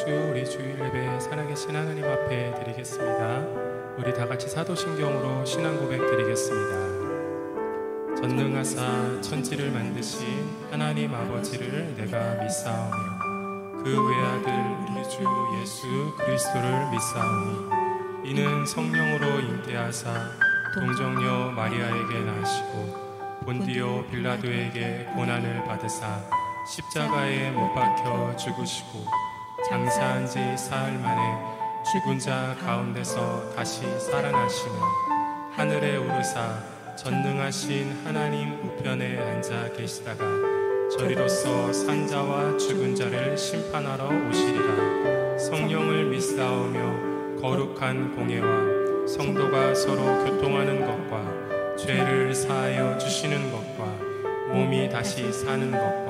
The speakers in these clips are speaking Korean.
박수 우리 주일 예배 살아계신 하나님 앞에 드리겠습니다. 우리 다 같이 사도신경으로 신앙 고백 드리겠습니다. 전능하사 천지를 만드신 하나님 아버지를 내가 믿사오며 그 외아들 우리 주 예수 그리스도를 믿사오니 이는 성령으로 잉태하사 동정녀 마리아에게 나시고 본디오 빌라도에게 고난을 받으사 십자가에 못 박혀 죽으시고 장사한 지 사흘 만에 죽은 자 가운데서 다시 살아나시며 하늘에 오르사 전능하신 하나님 우편에 앉아 계시다가 저리로서 산자와 죽은 자를 심판하러 오시리라. 성령을 믿사오며 거룩한 공예와 성도가 서로 교통하는 것과 죄를 사하여 주시는 것과 몸이 다시 사는 것과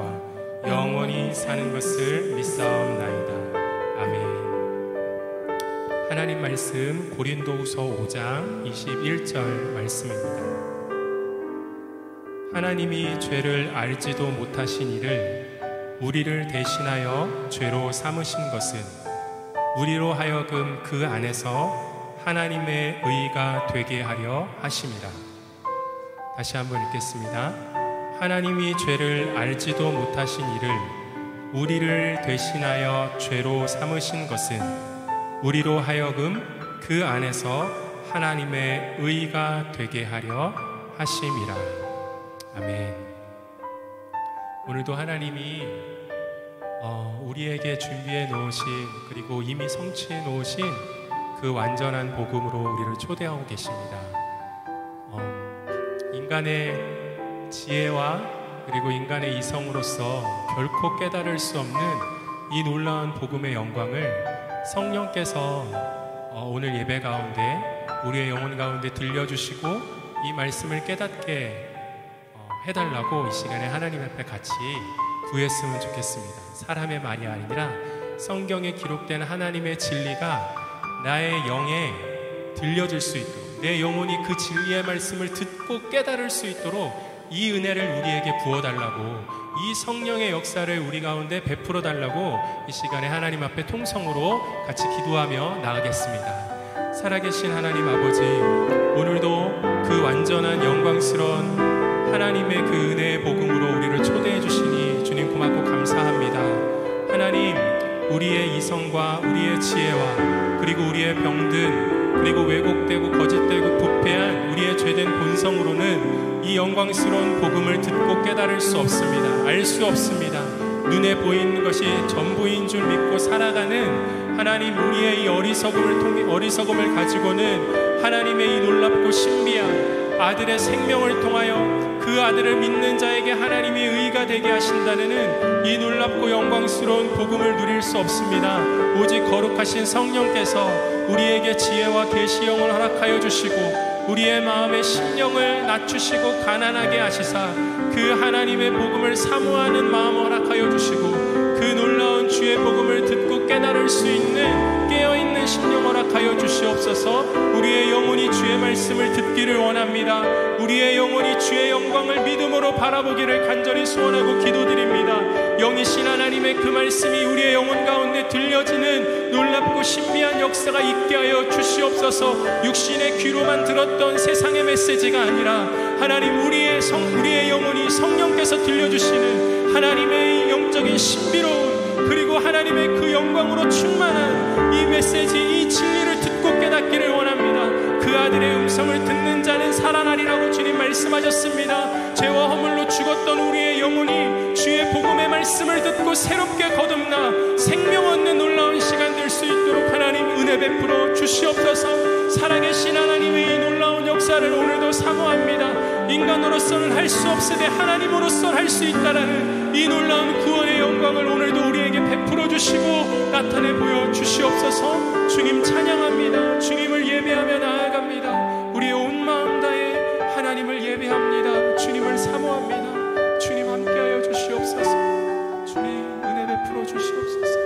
영원히 사는 것을 믿사옵나이다. 아멘. 하나님 말씀 고린도후서 5장 21절 말씀입니다. 하나님이 죄를 알지도 못하신 이를 우리를 대신하여 죄로 삼으신 것은 우리로 하여금 그 안에서 하나님의 의가 되게 하려 하심이라. 다시 한번 읽겠습니다. 하나님이 죄를 알지도 못하신 이를 우리를 대신하여 죄로 삼으신 것은 우리로 하여금 그 안에서 하나님의 의가 되게 하려 하심이라. 아멘. 오늘도 하나님이 우리에게 준비해 놓으신 그리고 이미 성취해 놓으신 그 완전한 복음으로 우리를 초대하고 계십니다. 인간의 지혜와 그리고 인간의 이성으로서 결코 깨달을 수 없는 이 놀라운 복음의 영광을 성령께서 오늘 예배 가운데 우리의 영혼 가운데 들려주시고 이 말씀을 깨닫게 해달라고 이 시간에 하나님 앞에 같이 구했으면 좋겠습니다. 사람의 말이 아니라 성경에 기록된 하나님의 진리가 나의 영에 들려질 수 있도록, 내 영혼이 그 진리의 말씀을 듣고 깨달을 수 있도록 이 은혜를 우리에게 부어달라고, 이 성령의 역사를 우리 가운데 베풀어 달라고 이 시간에 하나님 앞에 통성으로 같이 기도하며 나가겠습니다. 살아계신 하나님 아버지, 오늘도 그 완전한 영광스러운 하나님의 그 은혜의 복음으로 우리를 초대해 주시니 주님 고맙고 감사합니다. 하나님, 우리의 이성과 우리의 지혜와 그리고 우리의 병든 그리고 왜곡되고 거짓되고 부패한 우리의 죄된 본성으로는 이 영광스러운 복음을 듣고 깨달을 수 없습니다. 알 수 없습니다. 눈에 보이는 것이 전부인 줄 믿고 살아가는 하나님, 우리의 이 어리석음을 가지고는 하나님의 이 놀랍고 신비한 아들의 생명을 통하여 그 아들을 믿는 자에게 하나님이 의가 되게 하신다는 이 놀랍고 영광스러운 복음을 누릴 수 없습니다. 오직 거룩하신 성령께서 우리에게 지혜와 계시형을 허락하여 주시고 우리의 마음의 심령을 낮추시고 가난하게 하시사 그 하나님의 복음을 사모하는 마음을 허락하여 주시고 그 놀라운 주의 복음을 듣고 깨달을 수 있는 깨어있는 심령 허락하여 주시옵소서. 우리의 영혼이 주의 말씀을 듣기를 원합니다. 우리의 영혼이 주의 영광을 믿음으로 바라보기를 간절히 소원하고 기도드립니다. 영이신 하나님의 그 말씀이 우리의 영혼 가운데 들려지는 놀랍고 신비한 역사가 있게 하여 주시옵소서. 육신의 귀로만 들었던 세상의 메시지가 아니라 하나님, 우리의 영혼이 성령께서 들려주시는 하나님의 영적인 신비로운 그리고 하나님의 그 영광으로 충만한 이 메시지, 이 진리를 듣고 깨닫기를 원합니다. 그 아들의 음성을 듣는 자는 살아나리라고 주님 말씀하셨습니다. 죄와 허물로 죽었던 우리의 영혼이 주의 복음의 말씀을 듣고 새롭게 거듭나 생명 얻는 놀라운 시간 될 수 있도록 하나님 은혜 베풀어 주시옵소서. 살아계신 하나님의 이 놀라운 역사를 오늘도 사모합니다. 인간으로서는 할 수 없으되 하나님으로서는 할 수 있다라는 이 놀라운 구원의 영광을 오늘도 우리에게 베풀어 주시고 나타내 보여 주시옵소서. 주님 찬양합니다. 주님을 예배하며 나아갑니다. 우리의 온 마음 다해 하나님을 예배합니다. 주님을 사모합니다. 주님 함께하여 주시옵소서. 주님 은혜 베풀어 주시옵소서.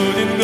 모든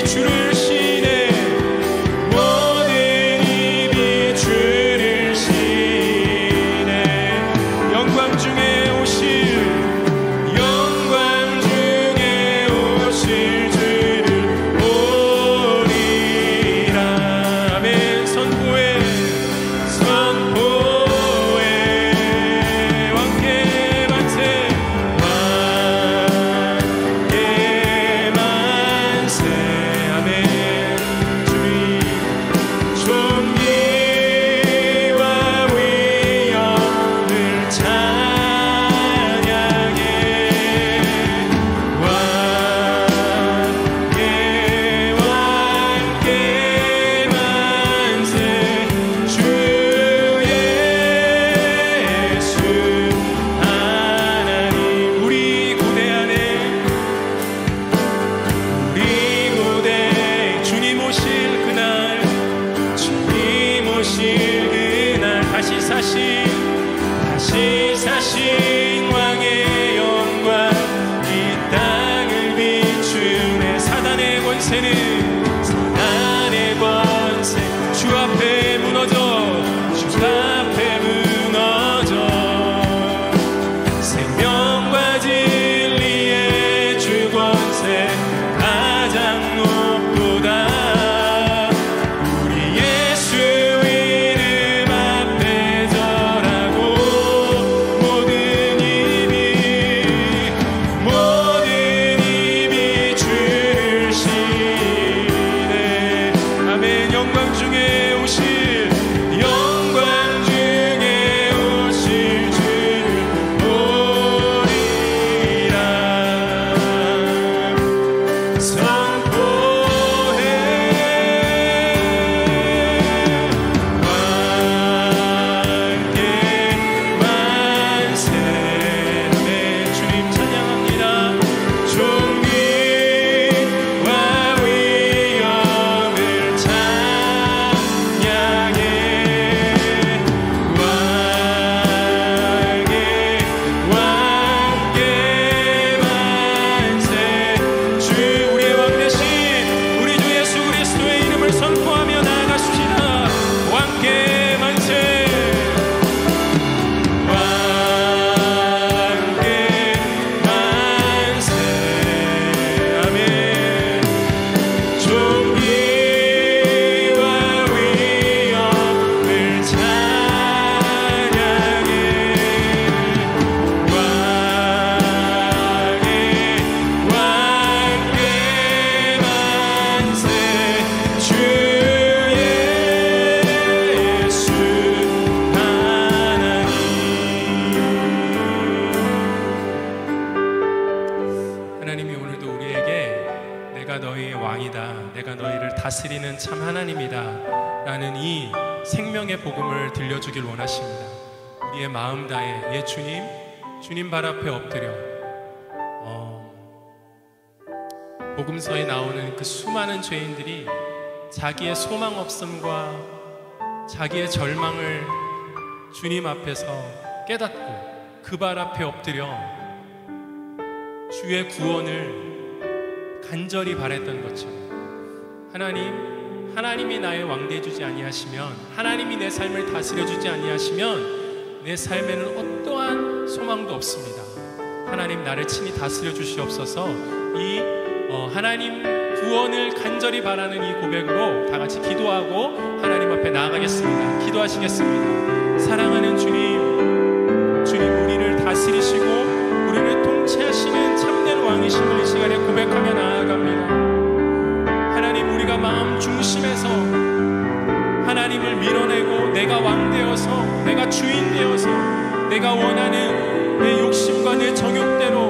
주를 시네 모든 입이 주를 시네 영광 중에 오실 영광 중에 오실 주를 보리라 아멘 선포해 왕께 만세 왕께 만세 아멘 주님 존귀와 위엄을 찬양해 왕께 만세 주 예수 하나님 우리 고대 안에 우리 고대 주님 오실 그날 주님 오실 그날 다시 사신 왕의 영광 이 땅을 비추네 사단의 권세 주 앞에 무너져 생명과 진리의 주 권세 가장 높도다 우리 예수 이름 앞에 절하고 모든 입이 주를 시네 아멘 영광 중에 오실 영광 중에 오실 주를 보리라 선포해 왕께 만세 아멘 주님 찬양합니다 존귀와 위엄을 찬양해 왕께 만세 주 우리의 왕 대신 우리 주 예수 그리스도의 이름을 선포하며 나아가십시다 왕께 만세 왕께 만세 아멘 존귀와 위엄을 찬양해 왕께 만세 주 예수 하나님 하나님이 오늘도 우리에게 내가 너희의 왕이다 내가 너희를 다스리는 참 하나님이다 라는 이 생명의 복음을 들려주길 원하십니다 우리의 마음 다해 예 주님 발 앞에 엎드려 복음서에 나오는 그 수많은 죄인들이 자기의 소망 없음과 자기의 절망을 주님 앞에서 깨닫고 그 발 앞에 엎드려 주의 구원을 간절히 바랬던 것처럼 하나님이 나의 왕되어 주지 아니하시면 하나님이 내 삶을 다스려 주지 아니하시면 내 삶에는 어떠한 소망도 없습니다 하나님 나를 친히 다스려 주시옵소서 이 하나님 구원을 간절히 바라는 이 고백으로 다 같이 기도하고 하나님 앞에 나아가겠습니다 기도하시겠습니다 사랑하는 주님 우리를 다스리시고 우리를 통치하시는 참된 왕이심을 이 시간에 고백하며 나아갑니다 하나님 우리가 마음 중심에서 하나님을 밀어내고 내가 왕되어서 내가 주인되어서 내가 원하는 내 욕심과 내 정욕대로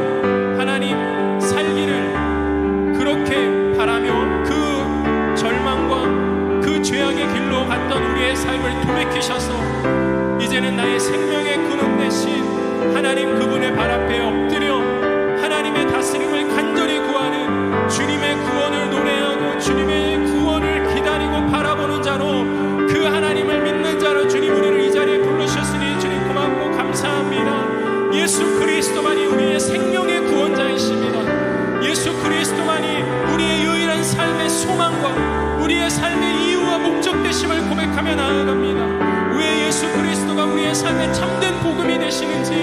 하나님 살기를 그렇게 바라며 그 절망과 그 죄악의 길로 갔던 우리의 삶을 돌이키셔서 이제는 나의 생명의 근원 대신 하나님 그분의 발 앞에 엎드려 하나님의 다스림을 간절히 구하는 주님의 구원을 노래하고 주님의 구원을 기다리고 바라보는 자로 그 하나님을 믿는 자로 주님 우리를 이 자리에 부르셨으니 주님 고맙고 감사합니다. 예수 그리스도만이 우리의 생명의 구원자이십니다. 예수 그리스도만이 우리의 유일한 삶의 소망 소망과 우리의 삶의 이유와 목적 되심을 고백하며 나아갑니다. 왜 예수 그리스도가 우리의 삶의 참된 복음이 되시는지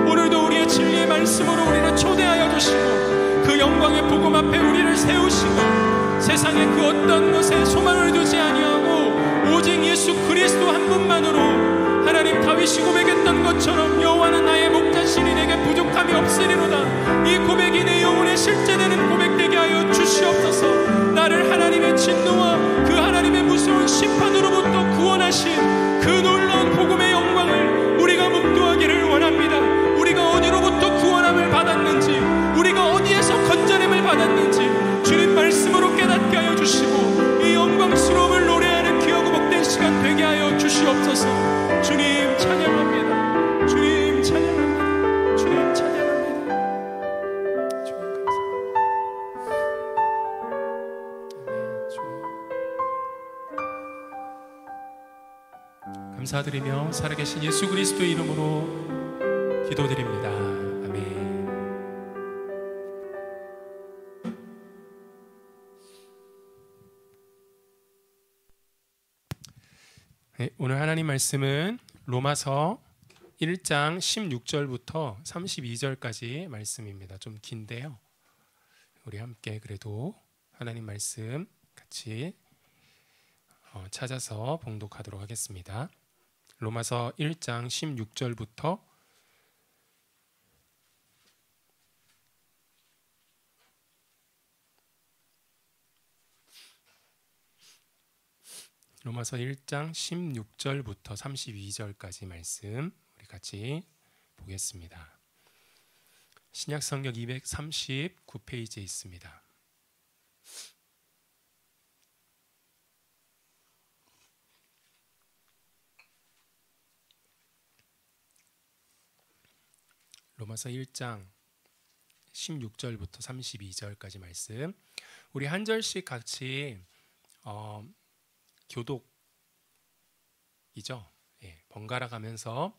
오늘도 우리의 진리의 말씀으로 우리를 초대하여 주시고 그 영광의 복음 앞에 우리를 세우시고 세상에 그 어떤 것에 소망을 두지 아니하고 오직 예수 그리스도 한 분만으로 하나님 다윗이 고백했던 것처럼 여호와는 나의 목자시니 내게 부족함이 없으리로다. 이 고백이 내 영혼에 실제되는 고백되게 하여 주시옵소서. 나를 하나님의 진노와 그 하나님의 무서운 심판으로부터 구원하신 그 놀라운 복음의 영광을 우리가 묵도하기를 원합니다. 우리가 어디로부터 구원함을 받았는지, 우리가 어디에서 건져냄을 받았는지 주님 말씀으로 깨닫게 하여 주시고 이 영광스러움을 노래하는 귀하고 복된 시간 되게 하여 주시옵소서. 주님 찬양합니다. 주님 찬양합니다. 주님 찬양합니다. 주님 감사합니다. 감사드리며 살아계신 예수 그리스도의 이름으로 기도드립니다. 아멘. 네, 오늘 하나님 말씀은 로마서 1장 16절부터 32절까지 말씀입니다. 좀 긴데요. 우리 함께 그래도 하나님 말씀 같이 찾아서 봉독하도록 하겠습니다. 로마서 1장 16절부터 로마서 1장 16절부터 32절까지 말씀 우리 같이 보겠습니다. 신약성경 239페이지에 있습니다. 로마서 1장 16절부터 32절까지 말씀 우리 한 절씩 같이 교독이죠. 예, 번갈아 가면서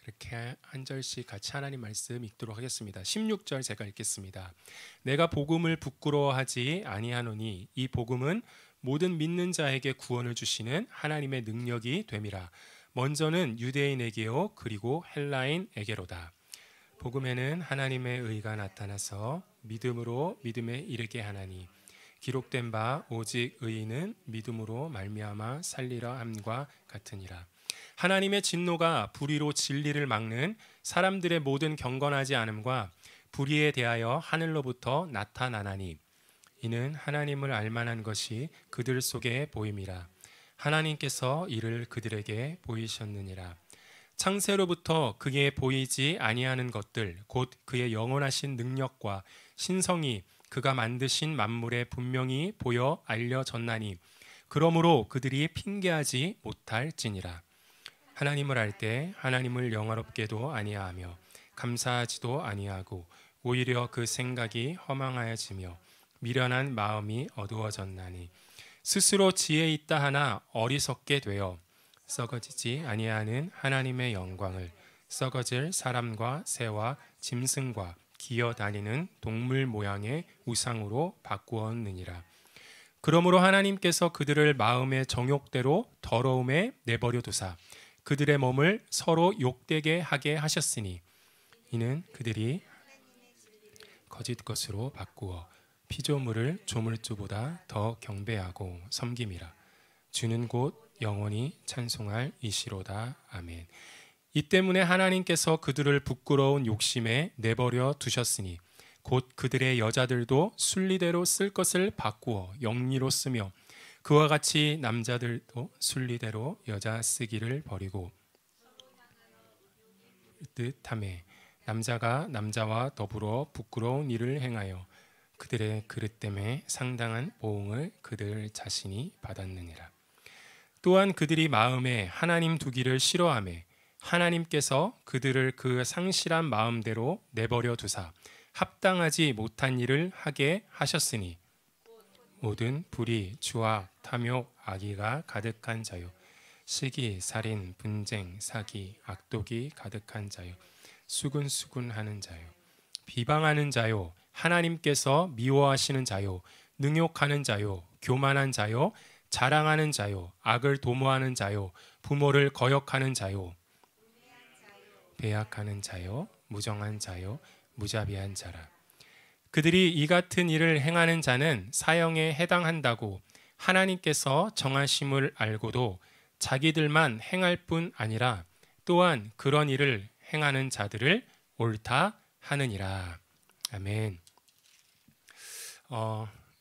이렇게 한 절씩 같이 하나님 말씀 읽도록 하겠습니다. 16절 제가 읽겠습니다. 내가 복음을 부끄러워하지 아니하노니 이 복음은 모든 믿는 자에게 구원을 주시는 하나님의 능력이 됨이라. 먼저는 유대인에게요 그리고 헬라인에게로다. 복음에는 하나님의 의가 나타나서 믿음으로 믿음에 이르게 하나니 기록된 바 오직 의인은 믿음으로 말미암아 살리라 함과 같으니라. 하나님의 진노가 불의로 진리를 막는 사람들의 모든 경건하지 않음과 불의에 대하여 하늘로부터 나타나나니 이는 하나님을 알만한 것이 그들 속에 보임이라. 하나님께서 이를 그들에게 보이셨느니라. 창세로부터 그에 보이지 아니하는 것들 곧 그의 영원하신 능력과 신성이 그가 만드신 만물에 분명히 보여 알려졌나니 그러므로 그들이 핑계하지 못할지니라. 하나님을 알 때 하나님을 영화롭게도 아니하며 감사하지도 아니하고 오히려 그 생각이 허망하여지며 미련한 마음이 어두워졌나니 스스로 지혜 있다 하나 어리석게 되어 썩어지지 아니하는 하나님의 영광을 썩어질 사람과 새와 짐승과 기어다니는 동물 모양의 우상으로 바꾸었느니라. 그러므로 하나님께서 그들을 마음의 정욕대로 더러움에 내버려 두사 그들의 몸을 서로 욕되게 하게 하셨으니 이는 그들이 거짓 것으로 바꾸어 피조물을 조물주보다 더 경배하고 섬김이라. 주는 곧 영원히 찬송할 이시로다. 아멘. 이 때문에 하나님께서 그들을 부끄러운 욕심에 내버려 두셨으니 곧 그들의 여자들도 순리대로 쓸 것을 바꾸어 영리로 쓰며 그와 같이 남자들도 순리대로 여자 쓰기를 버리고 뜻하매 남자가 남자와 더불어 부끄러운 일을 행하여 그들의 그릇 때문에 상당한 보응을 그들 자신이 받았느니라. 또한 그들이 마음에 하나님 두기를 싫어하매 하나님께서 그들을 그 상실한 마음대로 내버려 두사 합당하지 못한 일을 하게 하셨으니 모든 불의, 주악, 탐욕, 악의가 가득한 자요 시기, 살인, 분쟁, 사기, 악독이 가득한 자요 수군수군하는 자요 비방하는 자요 하나님께서 미워하시는 자요 능욕하는 자요 교만한 자요, 자랑하는 자요, 악을 도모하는 자요, 부모를 거역하는 자요, 배약하는 자요, 무정한 자요, 무자비한 자라. 그들이 이 같은 일을 행하는 자는 사형에 해당한다고 하나님께서 정하심을 알고도 자기들만 행할 뿐 아니라 또한 그런 일을 행하는 자들을 옳다 하느니라. 아멘.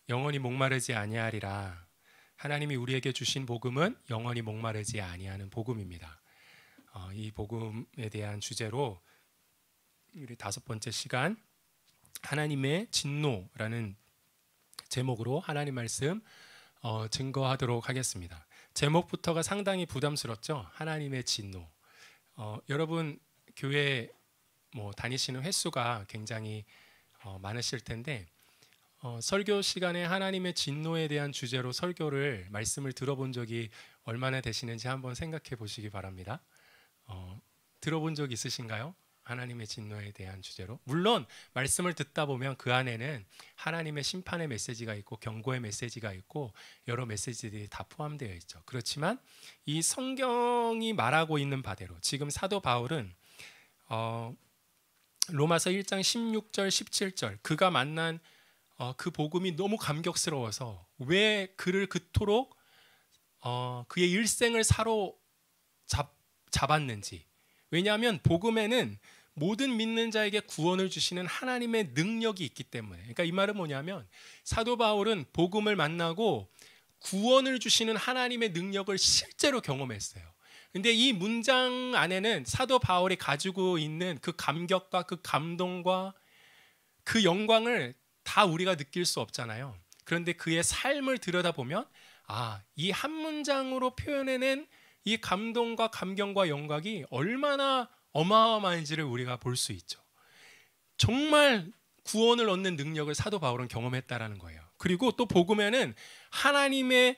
영원히 목마르지 아니하리라. 하나님이 우리에게 주신 복음은 영원히 목마르지 아니하는 복음입니다. 이 복음에 대한 주제로 우리 5번째 시간 하나님의 진노라는 제목으로 하나님 말씀 증거하도록 하겠습니다. 제목부터가 상당히 부담스럽죠. 하나님의 진노. 여러분 교회 다니시는 횟수가 굉장히 많으실 텐데 설교 시간에 하나님의 진노에 대한 주제로 설교를 말씀을 들어본 적이 얼마나 되시는지 한번 생각해 보시기 바랍니다. 들어본 적 있으신가요? 하나님의 진노에 대한 주제로. 물론 말씀을 듣다 보면 그 안에는 하나님의 심판의 메시지가 있고 경고의 메시지가 있고 여러 메시지들이 다 포함되어 있죠. 그렇지만 이 성경이 말하고 있는 바대로 지금 사도 바울은 로마서 1장 16절 17절 그가 만난 그 복음이 너무 감격스러워서 왜 그를 그토록 그의 일생을 사로잡았는지. 왜냐하면 복음에는 모든 믿는 자에게 구원을 주시는 하나님의 능력이 있기 때문에. 그러니까 이 말은 뭐냐면 사도 바울은 복음을 만나고 구원을 주시는 하나님의 능력을 실제로 경험했어요. 근데 이 문장 안에는 사도 바울이 가지고 있는 그 감격과 그 감동과 그 영광을 다 우리가 느낄 수 없잖아요. 그런데 그의 삶을 들여다보면 이 한 문장으로 표현해낸 이 감동과 감격과 영광이 얼마나 어마어마한지를 우리가 볼 수 있죠. 정말 구원을 얻는 능력을 사도 바울은 경험했다라는 거예요. 그리고 또 복음에는 하나님의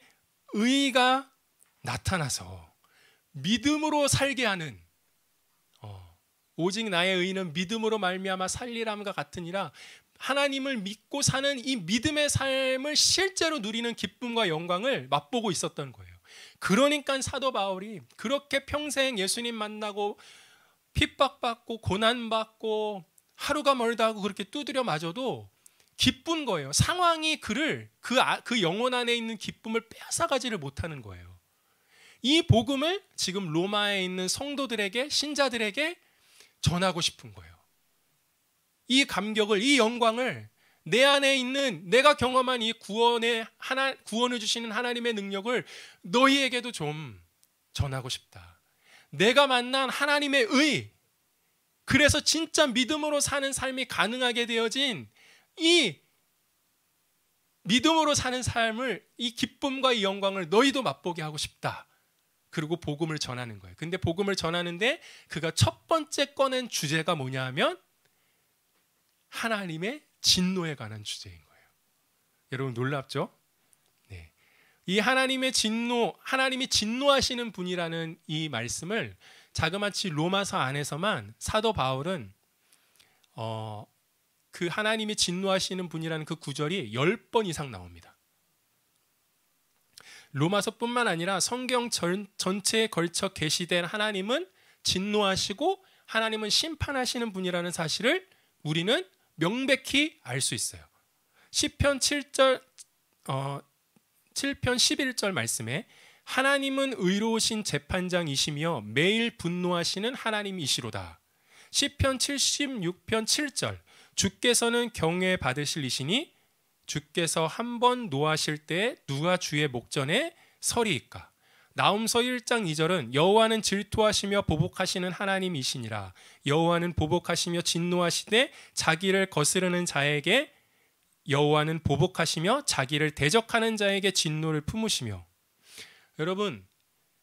의가 나타나서 믿음으로 살게 하는 오직 나의 의는 믿음으로 말미암아 살리람과 같으니라. 하나님을 믿고 사는 이 믿음의 삶을 실제로 누리는 기쁨과 영광을 맛보고 있었던 거예요. 그러니까 사도 바울이 그렇게 평생 예수님 만나고 핍박받고 고난받고 하루가 멀다 하고 그렇게 두드려 맞아도 기쁜 거예요. 상황이 그를 그 영혼 안에 있는 기쁨을 빼앗아가지를 못하는 거예요. 이 복음을 지금 로마에 있는 성도들에게 신자들에게 전하고 싶은 거예요. 이 감격을 이 영광을 내 안에 있는 내가 경험한 이 구원을 주시는 하나님의 능력을 너희에게도 좀 전하고 싶다. 내가 만난 하나님의 의, 그래서 진짜 믿음으로 사는 삶이 가능하게 되어진 이 믿음으로 사는 삶을, 이 기쁨과 이 영광을 너희도 맛보게 하고 싶다. 그리고 복음을 전하는 거예요. 근데 복음을 전하는데 그가 첫 번째 꺼낸 주제가 뭐냐 하면 하나님의 진노에 관한 주제인 거예요. 여러분 놀랍죠? 네. 이 하나님의 진노, 하나님이 진노하시는 분이라는 이 말씀을 자그마치 로마서 안에서만 사도 바울은 그 하나님이 진노하시는 분이라는 그 구절이 10번 이상 나옵니다. 로마서뿐만 아니라 성경 전체에 걸쳐 계시된 하나님은 진노하시고 하나님은 심판하시는 분이라는 사실을 우리는 명백히 알 수 있어요. 시편 7편 11절 말씀에 하나님은 의로우신 재판장이시며 매일 분노하시는 하나님이시로다. 시편 76편 7절 주께서는 경외 받으실 이시니 주께서 한 번 노하실 때 누가 주의 목전에 서리이까. 나훔서 1장 2절은 여호와는 질투하시며 보복하시는 하나님이시니라. 여호와는 보복하시며 진노하시되 자기를 거스르는 자에게 여호와는 보복하시며 자기를 대적하는 자에게 진노를 품으시며. 여러분,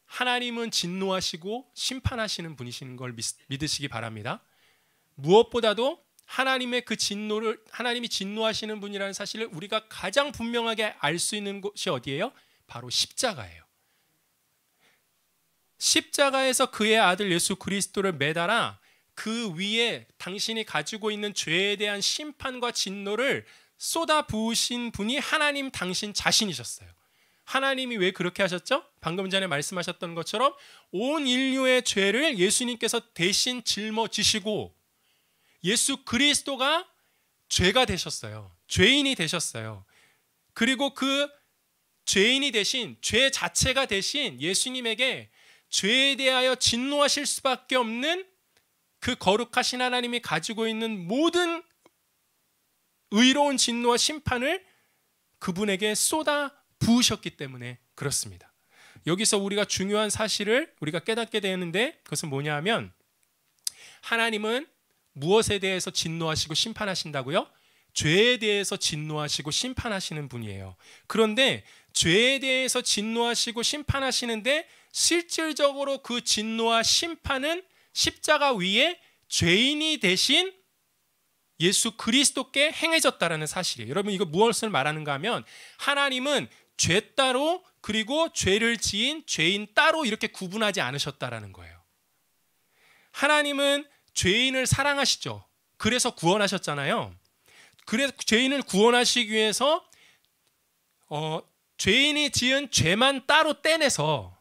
하나님은 진노하시고 심판하시는 분이신 걸 믿으시기 바랍니다. 무엇보다도 하나님의 그 진노를, 하나님이 진노하시는 분이라는 사실을 우리가 가장 분명하게 알 수 있는 곳이 어디예요? 바로 십자가예요. 십자가에서 그의 아들 예수 그리스도를 매달아 그 위에 당신이 가지고 있는 죄에 대한 심판과 진노를 쏟아 부으신 분이 하나님 당신 자신이셨어요. 하나님이 왜 그렇게 하셨죠? 방금 전에 말씀하셨던 것처럼 온 인류의 죄를 예수님께서 대신 짊어지시고 예수 그리스도가 죄가 되셨어요. 죄인이 되셨어요. 그리고 그 죄인이 되신, 죄 자체가 되신 예수님에게 죄에 대하여 진노하실 수밖에 없는 그 거룩하신 하나님이 가지고 있는 모든 의로운 진노와 심판을 그분에게 쏟아 부으셨기 때문에 그렇습니다. 여기서 우리가 중요한 사실을 우리가 깨닫게 되는데 그것은 뭐냐 하면 하나님은 무엇에 대해서 진노하시고 심판하신다고요? 죄에 대해서 진노하시고 심판하시는 분이에요. 그런데 죄에 대해서 진노하시고 심판하시는데 실질적으로 그 진노와 심판은 십자가 위에 죄인이 되신 예수 그리스도께 행해졌다라는 사실이에요. 여러분 이거 무엇을 말하는가 하면 하나님은 죄 따로 그리고 죄를 지은 죄인 따로 이렇게 구분하지 않으셨다라는 거예요. 하나님은 죄인을 사랑하시죠. 그래서 구원하셨잖아요. 그래서 죄인을 구원하시기 위해서 죄인이 지은 죄만 따로 떼내서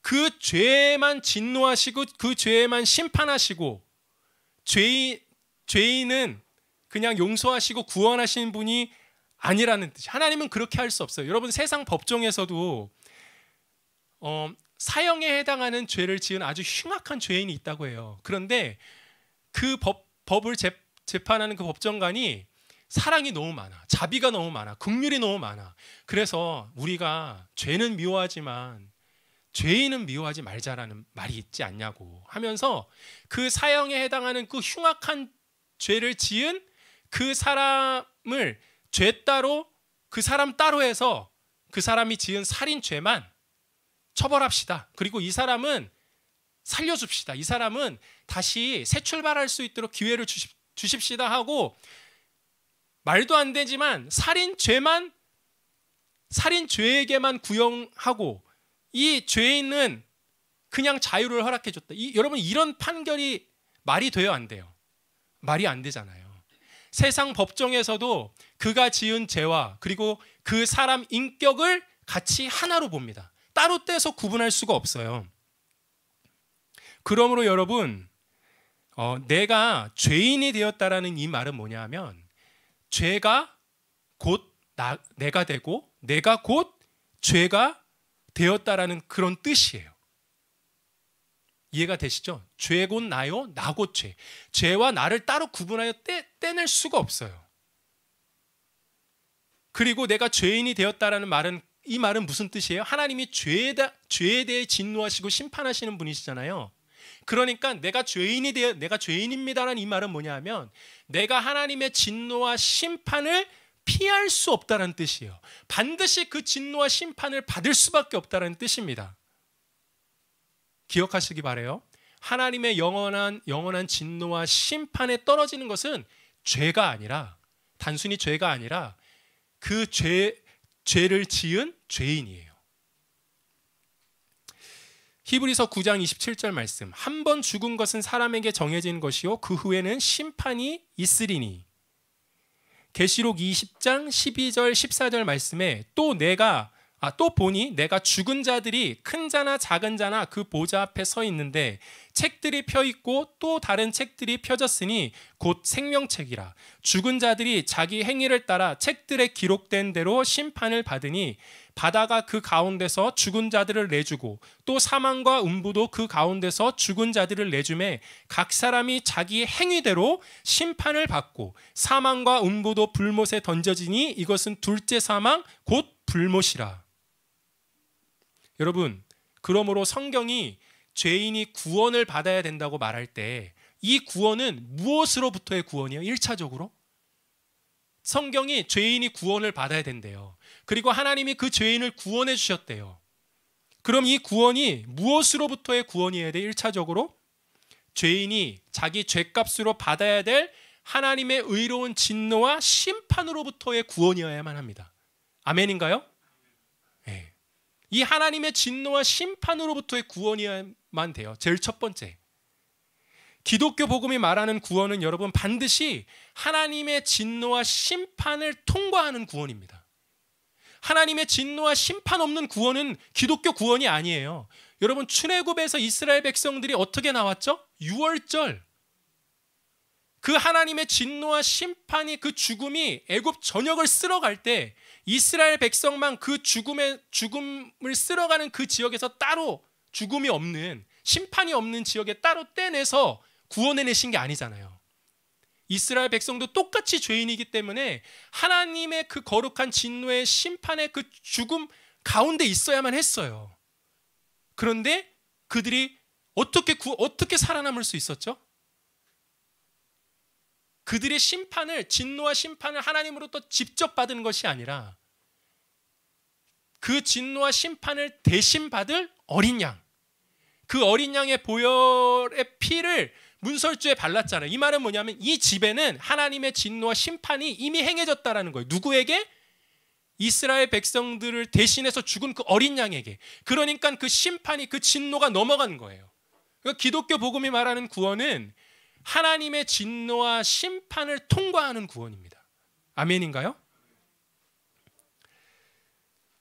그 죄만 진노하시고 그 죄만 심판하시고 죄인은 그냥 용서하시고 구원하시는 분이 아니라는 뜻이. 하나님은 그렇게 할 수 없어요. 여러분 세상 법정에서도 사형에 해당하는 죄를 지은 아주 흉악한 죄인이 있다고 해요. 그런데 그 법을 재판하는 그 법정관이 사랑이 너무 많아, 자비가 너무 많아, 긍휼이 너무 많아. 그래서 우리가 죄는 미워하지만 죄인은 미워하지 말자라는 말이 있지 않냐고 하면서 그 사형에 해당하는 그 흉악한 죄를 지은 그 사람을 죄 따로 그 사람 따로 해서 그 사람이 지은 살인 죄만 처벌합시다. 그리고 이 사람은 살려줍시다. 이 사람은 다시 새 출발할 수 있도록 기회를 주십시다 하고 말도 안 되지만 살인 죄에게만 구형하고 이 죄인은 그냥 자유를 허락해 줬다. 여러분 이런 판결이 말이 돼요, 안 돼요? 말이 안 되잖아요. 세상 법정에서도 그가 지은 죄와 그리고 그 사람 인격을 같이 하나로 봅니다. 따로 떼서 구분할 수가 없어요. 그러므로 여러분 내가 죄인이 되었다라는 이 말은 뭐냐 하면 죄가 곧 내가 되고 내가 곧 죄가 되었다라는 그런 뜻이에요. 이해가 되시죠? 죄 곧 나요, 나 곧 죄. 죄와 나를 따로 구분하여 떼낼 수가 없어요. 그리고 내가 죄인이 되었다라는 말은 이 말은 무슨 뜻이에요? 하나님이 죄에 대해 진노하시고 심판하시는 분이시잖아요. 그러니까 내가 죄인입니다라는 이 말은 뭐냐면 내가 하나님의 진노와 심판을 피할 수 없다는 뜻이에요. 반드시 그 진노와 심판을 받을 수밖에 없다는 뜻입니다. 기억하시기 바라요. 하나님의 영원한 진노와 심판에 떨어지는 것은 죄가 아니라 단순히 죄가 아니라 그 죄를 지은 죄인이에요. 히브리서 9장 27절 말씀. 한 번 죽은 것은 사람에게 정해진 것이요 그 후에는 심판이 있으리니. 계시록 20장 12절 14절 말씀에 또 보니 내가 죽은 자들이 큰 자나 작은 자나 그 보좌 앞에 서 있는데 책들이 펴 있고 또 다른 책들이 펴졌으니 곧 생명책이라. 죽은 자들이 자기 행위를 따라 책들에 기록된 대로 심판을 받으니 바다가 그 가운데서 죽은 자들을 내주고 또 사망과 음부도 그 가운데서 죽은 자들을 내주매 각 사람이 자기 행위대로 심판을 받고 사망과 음부도 불못에 던져지니 이것은 둘째 사망 곧 불못이라. 여러분, 그러므로 성경이 죄인이 구원을 받아야 된다고 말할 때 이 구원은 무엇으로부터의 구원이에요? 1차적으로 성경이 죄인이 구원을 받아야 된대요. 그리고 하나님이 그 죄인을 구원해 주셨대요. 그럼 이 구원이 무엇으로부터의 구원이어야 돼? 1차적으로 죄인이 자기 죄값으로 받아야 될 하나님의 의로운 진노와 심판으로부터의 구원이어야만 합니다. 아멘인가요? 네. 이 하나님의 진노와 심판으로부터의 구원이어야만 돼요. 제일 첫 번째. 기독교 복음이 말하는 구원은 여러분 반드시 하나님의 진노와 심판을 통과하는 구원입니다. 하나님의 진노와 심판 없는 구원은 기독교 구원이 아니에요. 여러분 출애굽에서 이스라엘 백성들이 어떻게 나왔죠? 유월절. 그 하나님의 진노와 심판이 그 죽음이 애굽 전역을 쓸어갈 때 이스라엘 백성만 그 죽음을 쓸어가는 그 지역에서 따로 죽음이 없는 심판이 없는 지역에 따로 떼내서 구원해내신 게 아니잖아요. 이스라엘 백성도 똑같이 죄인이기 때문에 하나님의 그 거룩한 진노의 심판의 그 죽음 가운데 있어야만 했어요. 그런데 그들이 어떻게 살아남을 수 있었죠? 그들의 진노와 심판을 하나님으로부터 직접 받은 것이 아니라 그 진노와 심판을 대신 받을 어린 양, 그 어린 양의 보혈의 피를 문설주에 발랐잖아요. 이 말은 뭐냐면 이 집에는 하나님의 진노와 심판이 이미 행해졌다라는 거예요. 누구에게? 이스라엘 백성들을 대신해서 죽은 그 어린 양에게. 그러니까 그 심판이, 그 진노가 넘어간 거예요. 그러니까 기독교 복음이 말하는 구원은 하나님의 진노와 심판을 통과하는 구원입니다. 아멘인가요?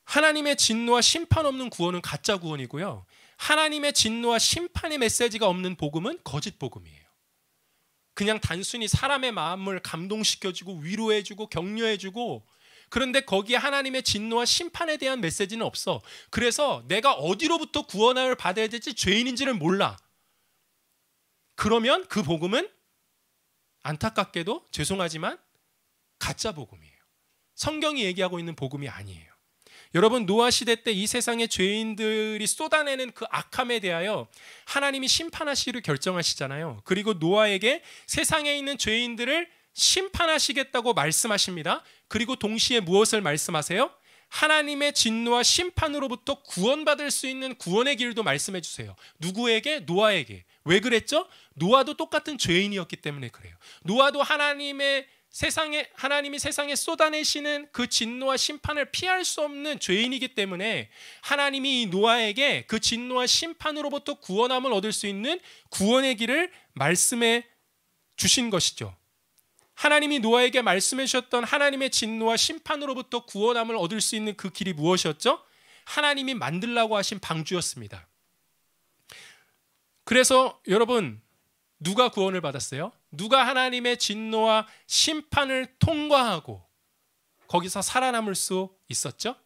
하나님의 진노와 심판 없는 구원은 가짜 구원이고요. 하나님의 진노와 심판의 메시지가 없는 복음은 거짓 복음이에요. 그냥 단순히 사람의 마음을 감동시켜주고 위로해주고 격려해주고, 그런데 거기에 하나님의 진노와 심판에 대한 메시지는 없어. 그래서 내가 어디로부터 구원을 받아야 될지 죄인인지를 몰라. 그러면 그 복음은 안타깝게도 죄송하지만 가짜 복음이에요. 성경이 얘기하고 있는 복음이 아니에요. 여러분 노아 시대 때 이 세상의 죄인들이 쏟아내는 그 악함에 대하여 하나님이 심판하시기를 결정하시잖아요. 그리고 노아에게 세상에 있는 죄인들을 심판하시겠다고 말씀하십니다. 그리고 동시에 무엇을 말씀하세요? 하나님의 진노와 심판으로부터 구원받을 수 있는 구원의 길도 말씀해 주세요. 누구에게? 노아에게. 왜 그랬죠? 노아도 똑같은 죄인이었기 때문에 그래요. 노아도 하나님이 세상에 쏟아내시는 그 진노와 심판을 피할 수 없는 죄인이기 때문에 하나님이 이 노아에게 그 진노와 심판으로부터 구원함을 얻을 수 있는 구원의 길을 말씀해 주신 것이죠. 하나님이 노아에게 말씀해 주셨던 하나님의 진노와 심판으로부터 구원함을 얻을 수 있는 그 길이 무엇이었죠? 하나님이 만들라고 하신 방주였습니다. 그래서 여러분 누가 구원을 받았어요? 누가 하나님의 진노와 심판을 통과하고 거기서 살아남을 수 있었죠?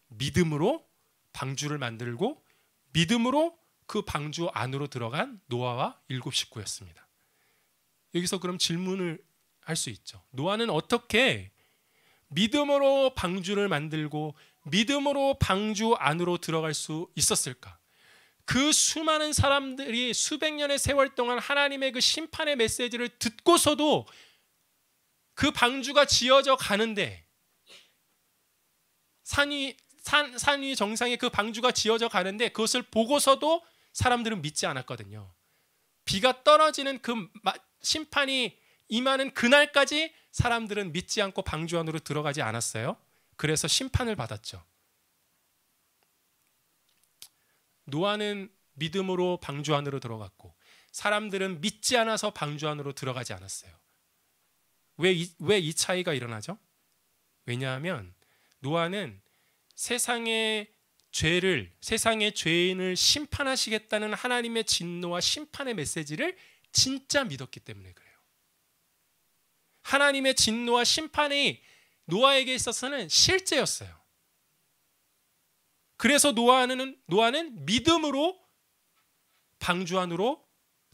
믿음으로 방주를 만들고 믿음으로 그 방주 안으로 들어간 노아와 7 식구였습니다. 여기서 그럼 질문을 할 수 있죠. 노아는 어떻게 믿음으로 방주를 만들고 믿음으로 방주 안으로 들어갈 수 있었을까? 그 수많은 사람들이 수백 년의 세월 동안 하나님의 그 심판의 메시지를 듣고서도 그 방주가 지어져 가는데 산 위 정상에 그 방주가 지어져 가는데 그것을 보고서도 사람들은 믿지 않았거든요. 비가 떨어지는 그 심판이 임하는 그날까지 사람들은 믿지 않고 방주 안으로 들어가지 않았어요. 그래서 심판을 받았죠. 노아는 믿음으로 방주 안으로 들어갔고 사람들은 믿지 않아서 방주 안으로 들어가지 않았어요. 왜 이 차이가 일어나죠? 왜냐하면 노아는 세상의 죄인을 심판하시겠다는 하나님의 진노와 심판의 메시지를 진짜 믿었기 때문에 그래요. 하나님의 진노와 심판이 노아에게 있어서는 실제였어요. 그래서 노아는 믿음으로 방주 안으로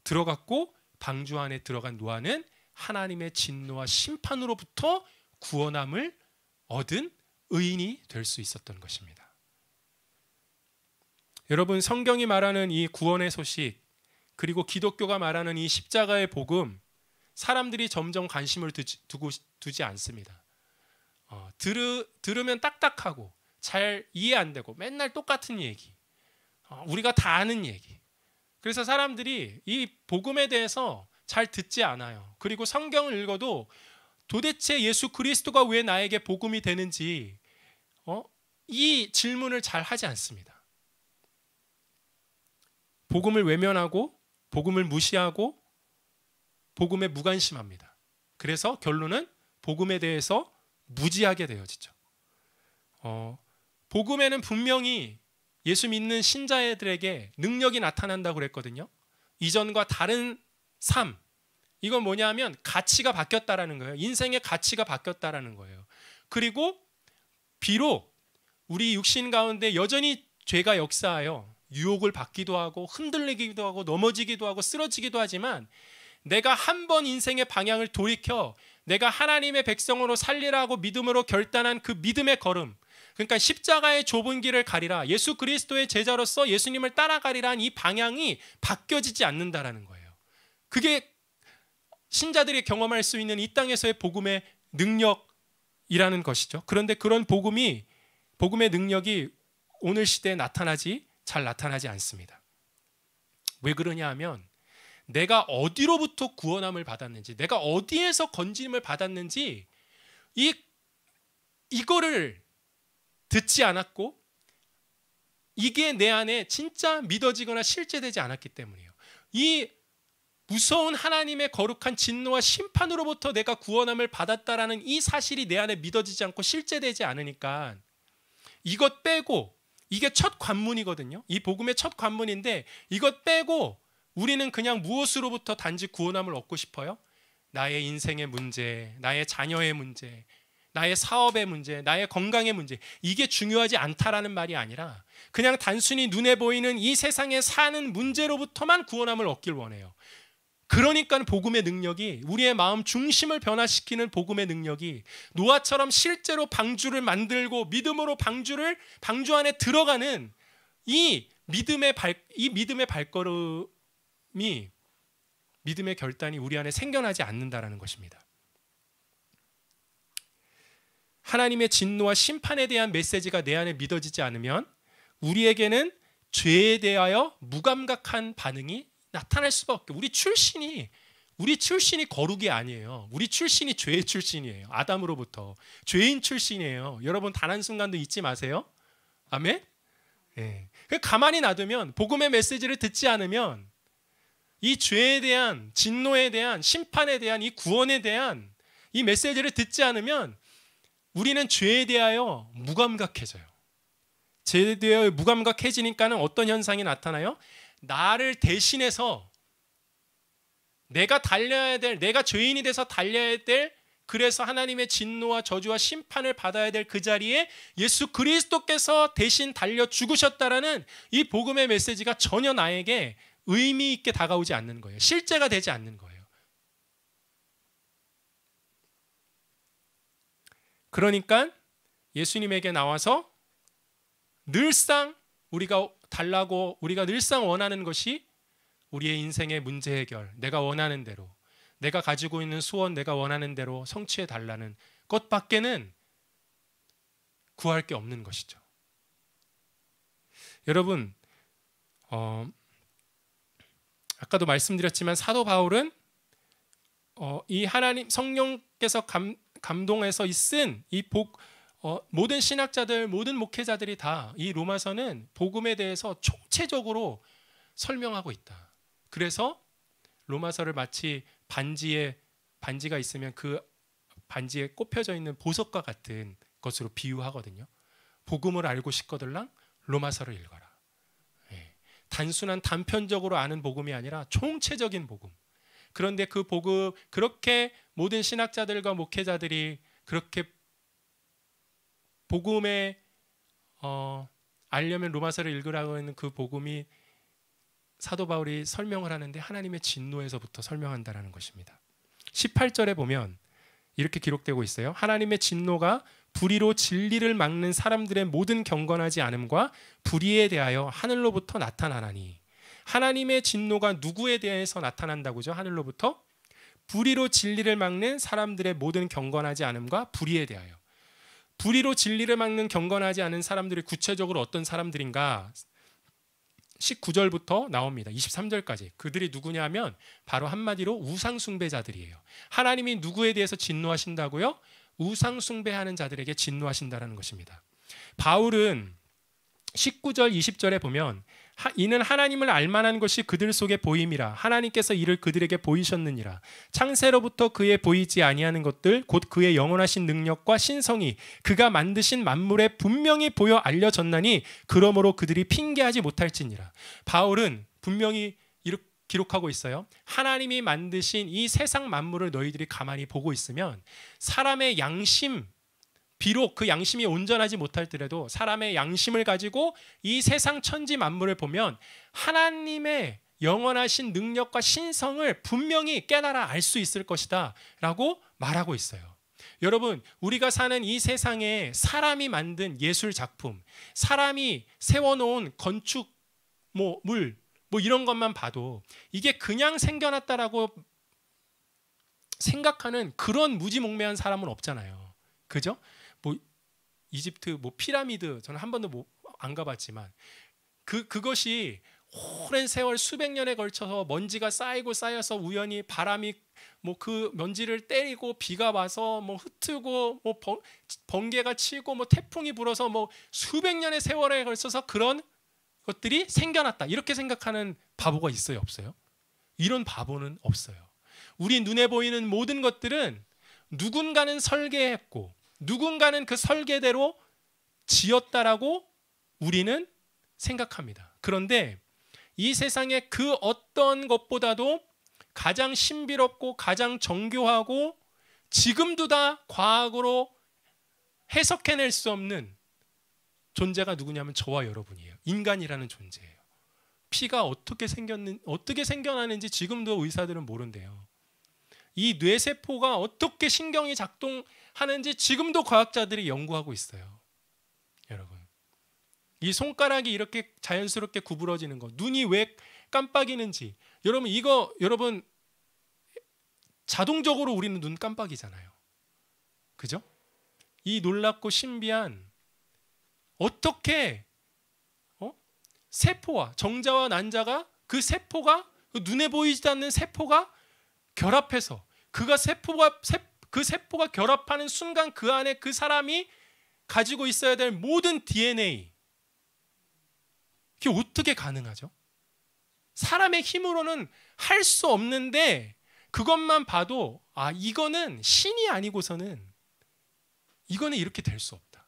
들어갔고 방주 안에 들어간 노아는 하나님의 진노와 심판으로부터 구원함을 얻은 의인이 될 수 있었던 것입니다. 여러분 성경이 말하는 이 구원의 소식 그리고 기독교가 말하는 이 십자가의 복음 사람들이 점점 관심을 두지 않습니다. 들으면 딱딱하고 잘 이해 안 되고 맨날 똑같은 얘기, 우리가 다 아는 얘기. 그래서 사람들이 이 복음에 대해서 잘 듣지 않아요. 그리고 성경을 읽어도 도대체 예수 그리스도가 왜 나에게 복음이 되는지 이 질문을 잘 하지 않습니다. 복음을 외면하고 복음을 무시하고 복음에 무관심합니다. 그래서 결론은 복음에 대해서 무지하게 되어지죠. 복음에는 분명히 예수 믿는 신자들에게 능력이 나타난다고 그랬거든요. 이전과 다른 삶, 이건 뭐냐면 가치가 바뀌었다라는 거예요. 인생의 가치가 바뀌었다라는 거예요. 그리고 비록 우리 육신 가운데 여전히 죄가 역사하여 유혹을 받기도 하고 흔들리기도 하고 넘어지기도 하고 쓰러지기도 하지만, 내가 한 번 인생의 방향을 돌이켜 내가 하나님의 백성으로 살리라고 믿음으로 결단한 그 믿음의 걸음, 그러니까 십자가의 좁은 길을 가리라, 예수 그리스도의 제자로서 예수님을 따라가리라는 이 방향이 바뀌어지지 않는다라는 거예요. 그게 신자들이 경험할 수 있는 이 땅에서의 복음의 능력이라는 것이죠. 그런데 그런 복음의 능력이 오늘 시대에 잘 나타나지 않습니다. 왜 그러냐 하면, 내가 어디로부터 구원함을 받았는지, 내가 어디에서 건짐을 받았는지 이거를 듣지 않았고, 이게 내 안에 진짜 믿어지거나 실제되지 않았기 때문이에요. 이 무서운 하나님의 거룩한 진노와 심판으로부터 내가 구원함을 받았다라는 이 사실이 내 안에 믿어지지 않고 실제되지 않으니까, 이것 빼고, 이게 첫 관문이거든요. 이 복음의 첫 관문인데, 이것 빼고 우리는 그냥 무엇으로부터 단지 구원함을 얻고 싶어요? 나의 인생의 문제, 나의 자녀의 문제, 나의 사업의 문제, 나의 건강의 문제, 이게 중요하지 않다라는 말이 아니라 그냥 단순히 눈에 보이는 이 세상에 사는 문제로부터만 구원함을 얻길 원해요. 그러니까 복음의 능력이, 우리의 마음 중심을 변화시키는 복음의 능력이 노아처럼 실제로 방주를 만들고 믿음으로 방주 안에 들어가는 이 믿음의 발걸음이, 믿음의 결단이 우리 안에 생겨나지 않는다라는 것입니다. 하나님의 진노와 심판에 대한 메시지가 내 안에 믿어지지 않으면 우리에게는 죄에 대하여 무감각한 반응이 나타날 수밖에. 우리 출신이 거룩이 아니에요. 우리 출신이 죄의 출신이에요. 아담으로부터 죄인 출신이에요. 여러분 단 한순간도 잊지 마세요. 아멘. 네. 가만히 놔두면, 복음의 메시지를 듣지 않으면, 이 죄에 대한, 진노에 대한, 심판에 대한, 이 구원에 대한 이 메시지를 듣지 않으면 우리는 죄에 대하여 무감각해져요. 죄에 대하여 무감각해지니까는 어떤 현상이 나타나요? 나를 대신해서 내가 죄인이 돼서 달려야 될, 그래서 하나님의 진노와 저주와 심판을 받아야 될 그 자리에 예수 그리스도께서 대신 달려 죽으셨다라는 이 복음의 메시지가 전혀 나에게 의미 있게 다가오지 않는 거예요. 실제가 되지 않는 거예요. 그러니까 예수님에게 나와서 늘상 우리가 늘상 원하는 것이 우리의 인생의 문제 해결, 내가 원하는 대로, 내가 가지고 있는 소원 내가 원하는 대로 성취해 달라는 것밖에는 구할 게 없는 것이죠. 여러분, 아까도 말씀드렸지만 사도 바울은 이 하나님 성령께서 감동해서 쓴 이 모든 신학자들, 모든 목회자들이 다 이 로마서는 복음에 대해서 총체적으로 설명하고 있다. 그래서 로마서를 마치 반지가 있으면 그 반지에 꼽혀져 있는 보석과 같은 것으로 비유하거든요. 복음을 알고 싶거들랑 로마서를 읽어라. 단순한 단편적으로 아는 복음이 아니라 총체적인 복음. 그런데 그 복음, 그렇게 모든 신학자들과 목회자들이 그렇게 복음에 알려면 로마서를 읽으라고 하는 그 복음이 사도 바울이 설명을 하는데 하나님의 진노에서부터 설명한다라는 것입니다. 18절에 보면 이렇게 기록되고 있어요. 하나님의 진노가 불의로 진리를 막는 사람들의 모든 경건하지 않음과 불의에 대하여 하늘로부터 나타나나니. 하나님의 진노가 누구에 대해서 나타난다고죠? 하늘로부터? 불의로 진리를 막는 사람들의 모든 경건하지 않음과 불의에 대하여. 불의로 진리를 막는 경건하지 않은 사람들이 구체적으로 어떤 사람들인가? 19절부터 나옵니다. 23절까지. 그들이 누구냐면 바로 한마디로 우상 숭배자들이에요. 하나님이 누구에 대해서 진노하신다고요? 우상 숭배하는 자들에게 진노하신다라는 것입니다. 바울은 19절, 20절에 보면 이는 하나님을 알만한 것이 그들 속에 보임이라. 하나님께서 이를 그들에게 보이셨느니라. 창세로부터 그의 보이지 아니하는 것들 곧 그의 영원하신 능력과 신성이 그가 만드신 만물에 분명히 보여 알려졌나니 그러므로 그들이 핑계하지 못할지니라. 바울은 분명히 이렇게 기록하고 있어요. 하나님이 만드신 이 세상 만물을 너희들이 가만히 보고 있으면 사람의 양심, 비록 그 양심이 온전하지 못할더라도 사람의 양심을 가지고 이 세상 천지 만물을 보면 하나님의 영원하신 능력과 신성을 분명히 깨달아 알 수 있을 것이다 라고 말하고 있어요. 여러분, 우리가 사는 이 세상에 사람이 만든 예술 작품, 사람이 세워놓은 건축물 이런 것만 봐도 이게 그냥 생겨났다라고 생각하는 그런 무지몽매한 사람은 없잖아요. 그죠? 이집트 피라미드 저는 한 번도 안 가봤지만 그것이 오랜 세월 수백 년에 걸쳐서 먼지가 쌓여서 우연히 바람이 그 먼지를 때리고 비가 와서 흩트고 번개가 치고 태풍이 불어서 수백 년의 세월에 걸쳐서 그런 것들이 생겨났다 이렇게 생각하는 바보가 있어요, 없어요? 이런 바보는 없어요. 우리 눈에 보이는 모든 것들은 누군가는 설계했고 누군가는 그 설계대로 지었다라고 우리는 생각합니다. 그런데 이 세상에 그 어떤 것보다도 가장 신비롭고 가장 정교하고 지금도 다 과학으로 해석해낼 수 없는 존재가 누구냐면 저와 여러분이에요. 인간이라는 존재예요. 피가 어떻게 생겨나는지 지금도 의사들은 모른대요. 이 뇌세포가 어떻게 신경이 작동하는지 지금도 과학자들이 연구하고 있어요. 여러분, 이 손가락이 이렇게 자연스럽게 구부러지는 거, 눈이 왜 깜빡이는지, 여러분 자동적으로 우리는 눈 깜빡이잖아요. 그죠? 이 놀랍고 신비한 어떻게 세포와 정자와 난자가 그 눈에 보이지 않는 세포가 결합해서 그 세포가 결합하는 순간 그 안에 그 사람이 가지고 있어야 될 모든 DNA, 그게 어떻게 가능하죠? 사람의 힘으로는 할 수 없는데 그것만 봐도 이거는 신이 아니고서는 이거는 이렇게 될 수 없다.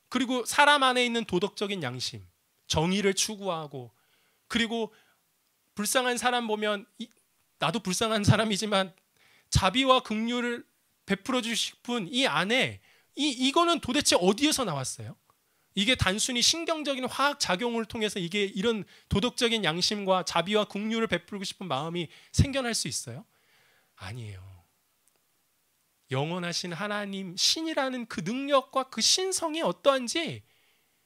그리고 사람 안에 있는 도덕적인 양심, 정의를 추구하고, 그리고 불쌍한 사람 보면 나도 불쌍한 사람이지만 자비와 긍휼을 베풀어 주고 싶은 이 안에 이거는 도대체 어디에서 나왔어요? 이게 단순히 신경적인 화학 작용을 통해서 이게 이런 도덕적인 양심과 자비와 긍휼을 베풀고 싶은 마음이 생겨날 수 있어요? 아니에요. 영원하신 하나님, 신이라는 그 능력과 그 신성이 어떠한지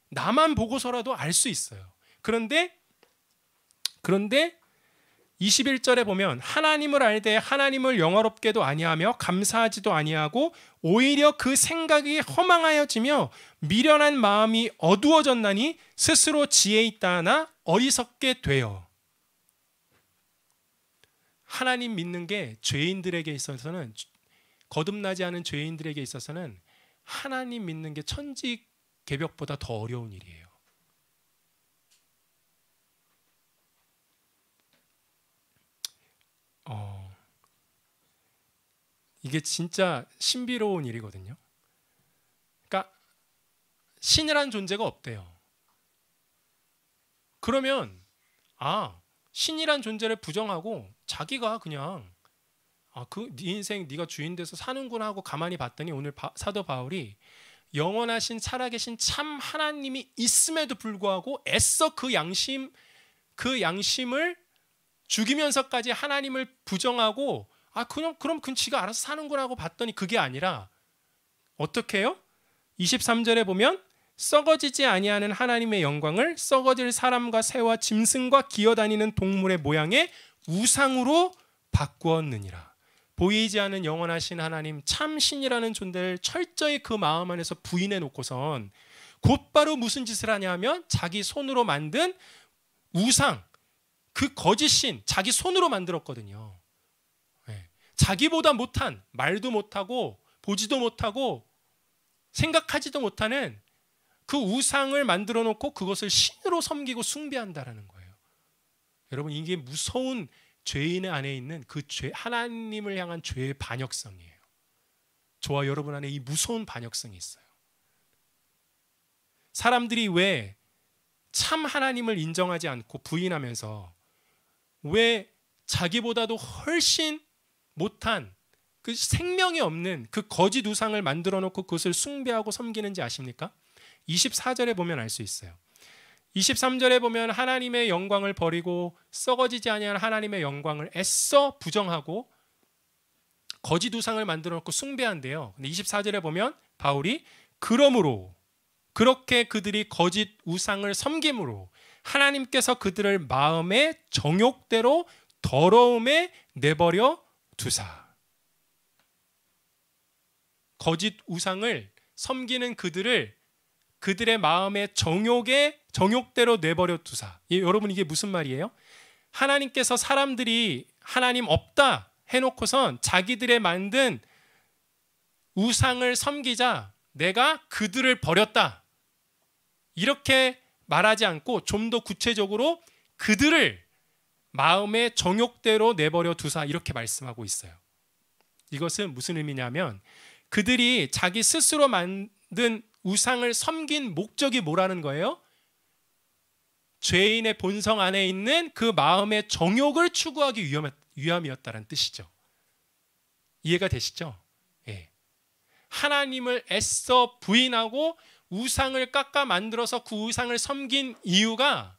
나만 보고서라도 알 수 있어요. 그런데 21절에 보면 하나님을 알되 하나님을 영화롭게도 아니하며 감사하지도 아니하고 오히려 그 생각이 허망하여지며 미련한 마음이 어두워졌나니 스스로 지혜 있다 하나 어리석게 되어. 하나님 믿는 게 죄인들에게 있어서는, 거듭나지 않은 죄인들에게 있어서는 하나님 믿는 게 천지개벽보다 더 어려운 일이에요. 이게 진짜 신비로운 일이거든요. 그러니까 신이라는 존재가 없대요. 그러면 신이란 존재를 부정하고 자기가 그냥 네 인생 네가 주인 돼서 사는구나 하고 가만히 봤더니 오늘 사도 바울이 영원하신 살아계신 참 하나님이 있음에도 불구하고 애써 그 양심을 죽이면서까지 하나님을 부정하고 그럼 지가 알아서 사는구나 하고 봤더니 그게 아니라 어떻게 해요? 23절에 보면 썩어지지 아니하는 하나님의 영광을 썩어질 사람과 새와 짐승과 기어다니는 동물의 모양의 우상으로 바꾸었느니라. 보이지 않는 영원하신 하나님 참 신이라는 존재를 철저히 그 마음 안에서 부인해 놓고선 곧바로 무슨 짓을 하냐 하면 자기 손으로 만든 우상, 그 거짓신 자기 손으로 만들었거든요. 자기보다 못한, 말도 못하고 보지도 못하고 생각하지도 못하는 그 우상을 만들어 놓고 그것을 신으로 섬기고 숭배한다라는 거예요. 여러분, 이게 무서운 죄인의 안에 있는 그 죄, 하나님을 향한 죄의 반역성이에요. 저와 여러분 안에 이 무서운 반역성이 있어요. 사람들이 왜 참 하나님을 인정하지 않고 부인하면서 왜 자기보다도 훨씬 못한 그 생명이 없는 그 거짓 우상을 만들어 놓고 그것을 숭배하고 섬기는지 아십니까? 24절에 보면 알 수 있어요. 23절에 보면 하나님의 영광을 버리고 썩어지지 아니한 하나님의 영광을 애써 부정하고 거짓 우상을 만들어 놓고 숭배한대요. 근데 24절에 보면 바울이 그러므로 그렇게 그들이 거짓 우상을 섬김으로 하나님께서 그들을 마음의 정욕대로 더러움에 내버려 두사. 거짓 우상을 섬기는 그들의 마음의 정욕대로 내버려 두사. 여러분, 이게 무슨 말이에요? 하나님께서 사람들이 하나님 없다 해놓고선 자기들의 만든 우상을 섬기자 내가 그들을 버렸다, 이렇게 말하지 않고 좀 더 구체적으로 그들을 마음의 정욕대로 내버려 두사, 이렇게 말씀하고 있어요. 이것은 무슨 의미냐면 그들이 자기 스스로 만든 우상을 섬긴 목적이 뭐라는 거예요? 죄인의 본성 안에 있는 그 마음의 정욕을 추구하기 위함이었다는 뜻이죠. 이해가 되시죠? 예. 하나님을 애써 부인하고 우상을 깎아 만들어서 그 우상을 섬긴 이유가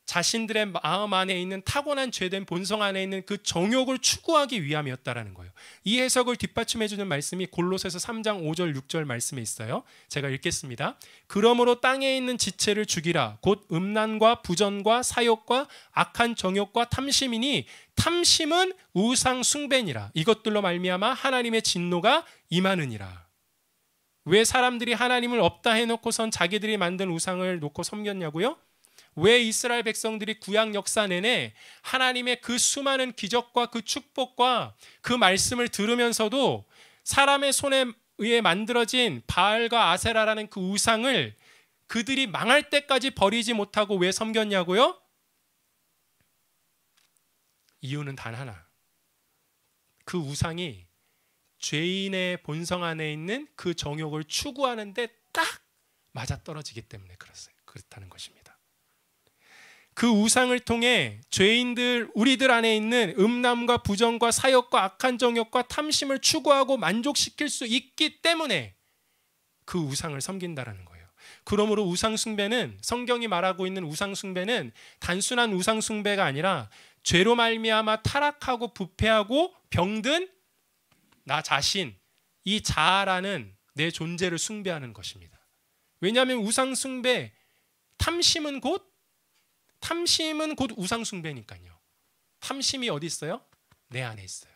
자신들의 마음 안에 있는 타고난 죄된 본성 안에 있는 그 정욕을 추구하기 위함이었다라는 거예요. 이 해석을 뒷받침해 주는 말씀이 골로새서 3장 5절 6절 말씀에 있어요. 제가 읽겠습니다. 그러므로 땅에 있는 지체를 죽이라. 곧 음란과 부전과 사욕과 악한 정욕과 탐심이니 탐심은 우상 숭배니라. 이것들로 말미암아 하나님의 진노가 임하느니라. 왜 사람들이 하나님을 없다 해놓고선 자기들이 만든 우상을 놓고 섬겼냐고요? 왜 이스라엘 백성들이 구약 역사 내내 하나님의 그 수많은 기적과 그 축복과 그 말씀을 들으면서도 사람의 손에 의해 만들어진 바알과 아세라라는 그 우상을 그들이 망할 때까지 버리지 못하고 왜 섬겼냐고요? 이유는 단 하나. 그 우상이 죄인의 본성 안에 있는 그 정욕을 추구하는데 딱 맞아떨어지기 때문에 그렇다는 것입니다. 그 우상을 통해 죄인들, 우리들 안에 있는 음란과 부정과 사욕과 악한 정욕과 탐심을 추구하고 만족시킬 수 있기 때문에 그 우상을 섬긴다라는 거예요. 그러므로 우상 숭배는, 성경이 말하고 있는 우상 숭배는 단순한 우상 숭배가 아니라 죄로 말미암아 타락하고 부패하고 병든 나 자신, 이 자아라는 내 존재를 숭배하는 것입니다. 왜냐하면 우상 숭배, 탐심은 곧 우상 숭배니까요. 탐심이 어디 있어요? 내 안에 있어요.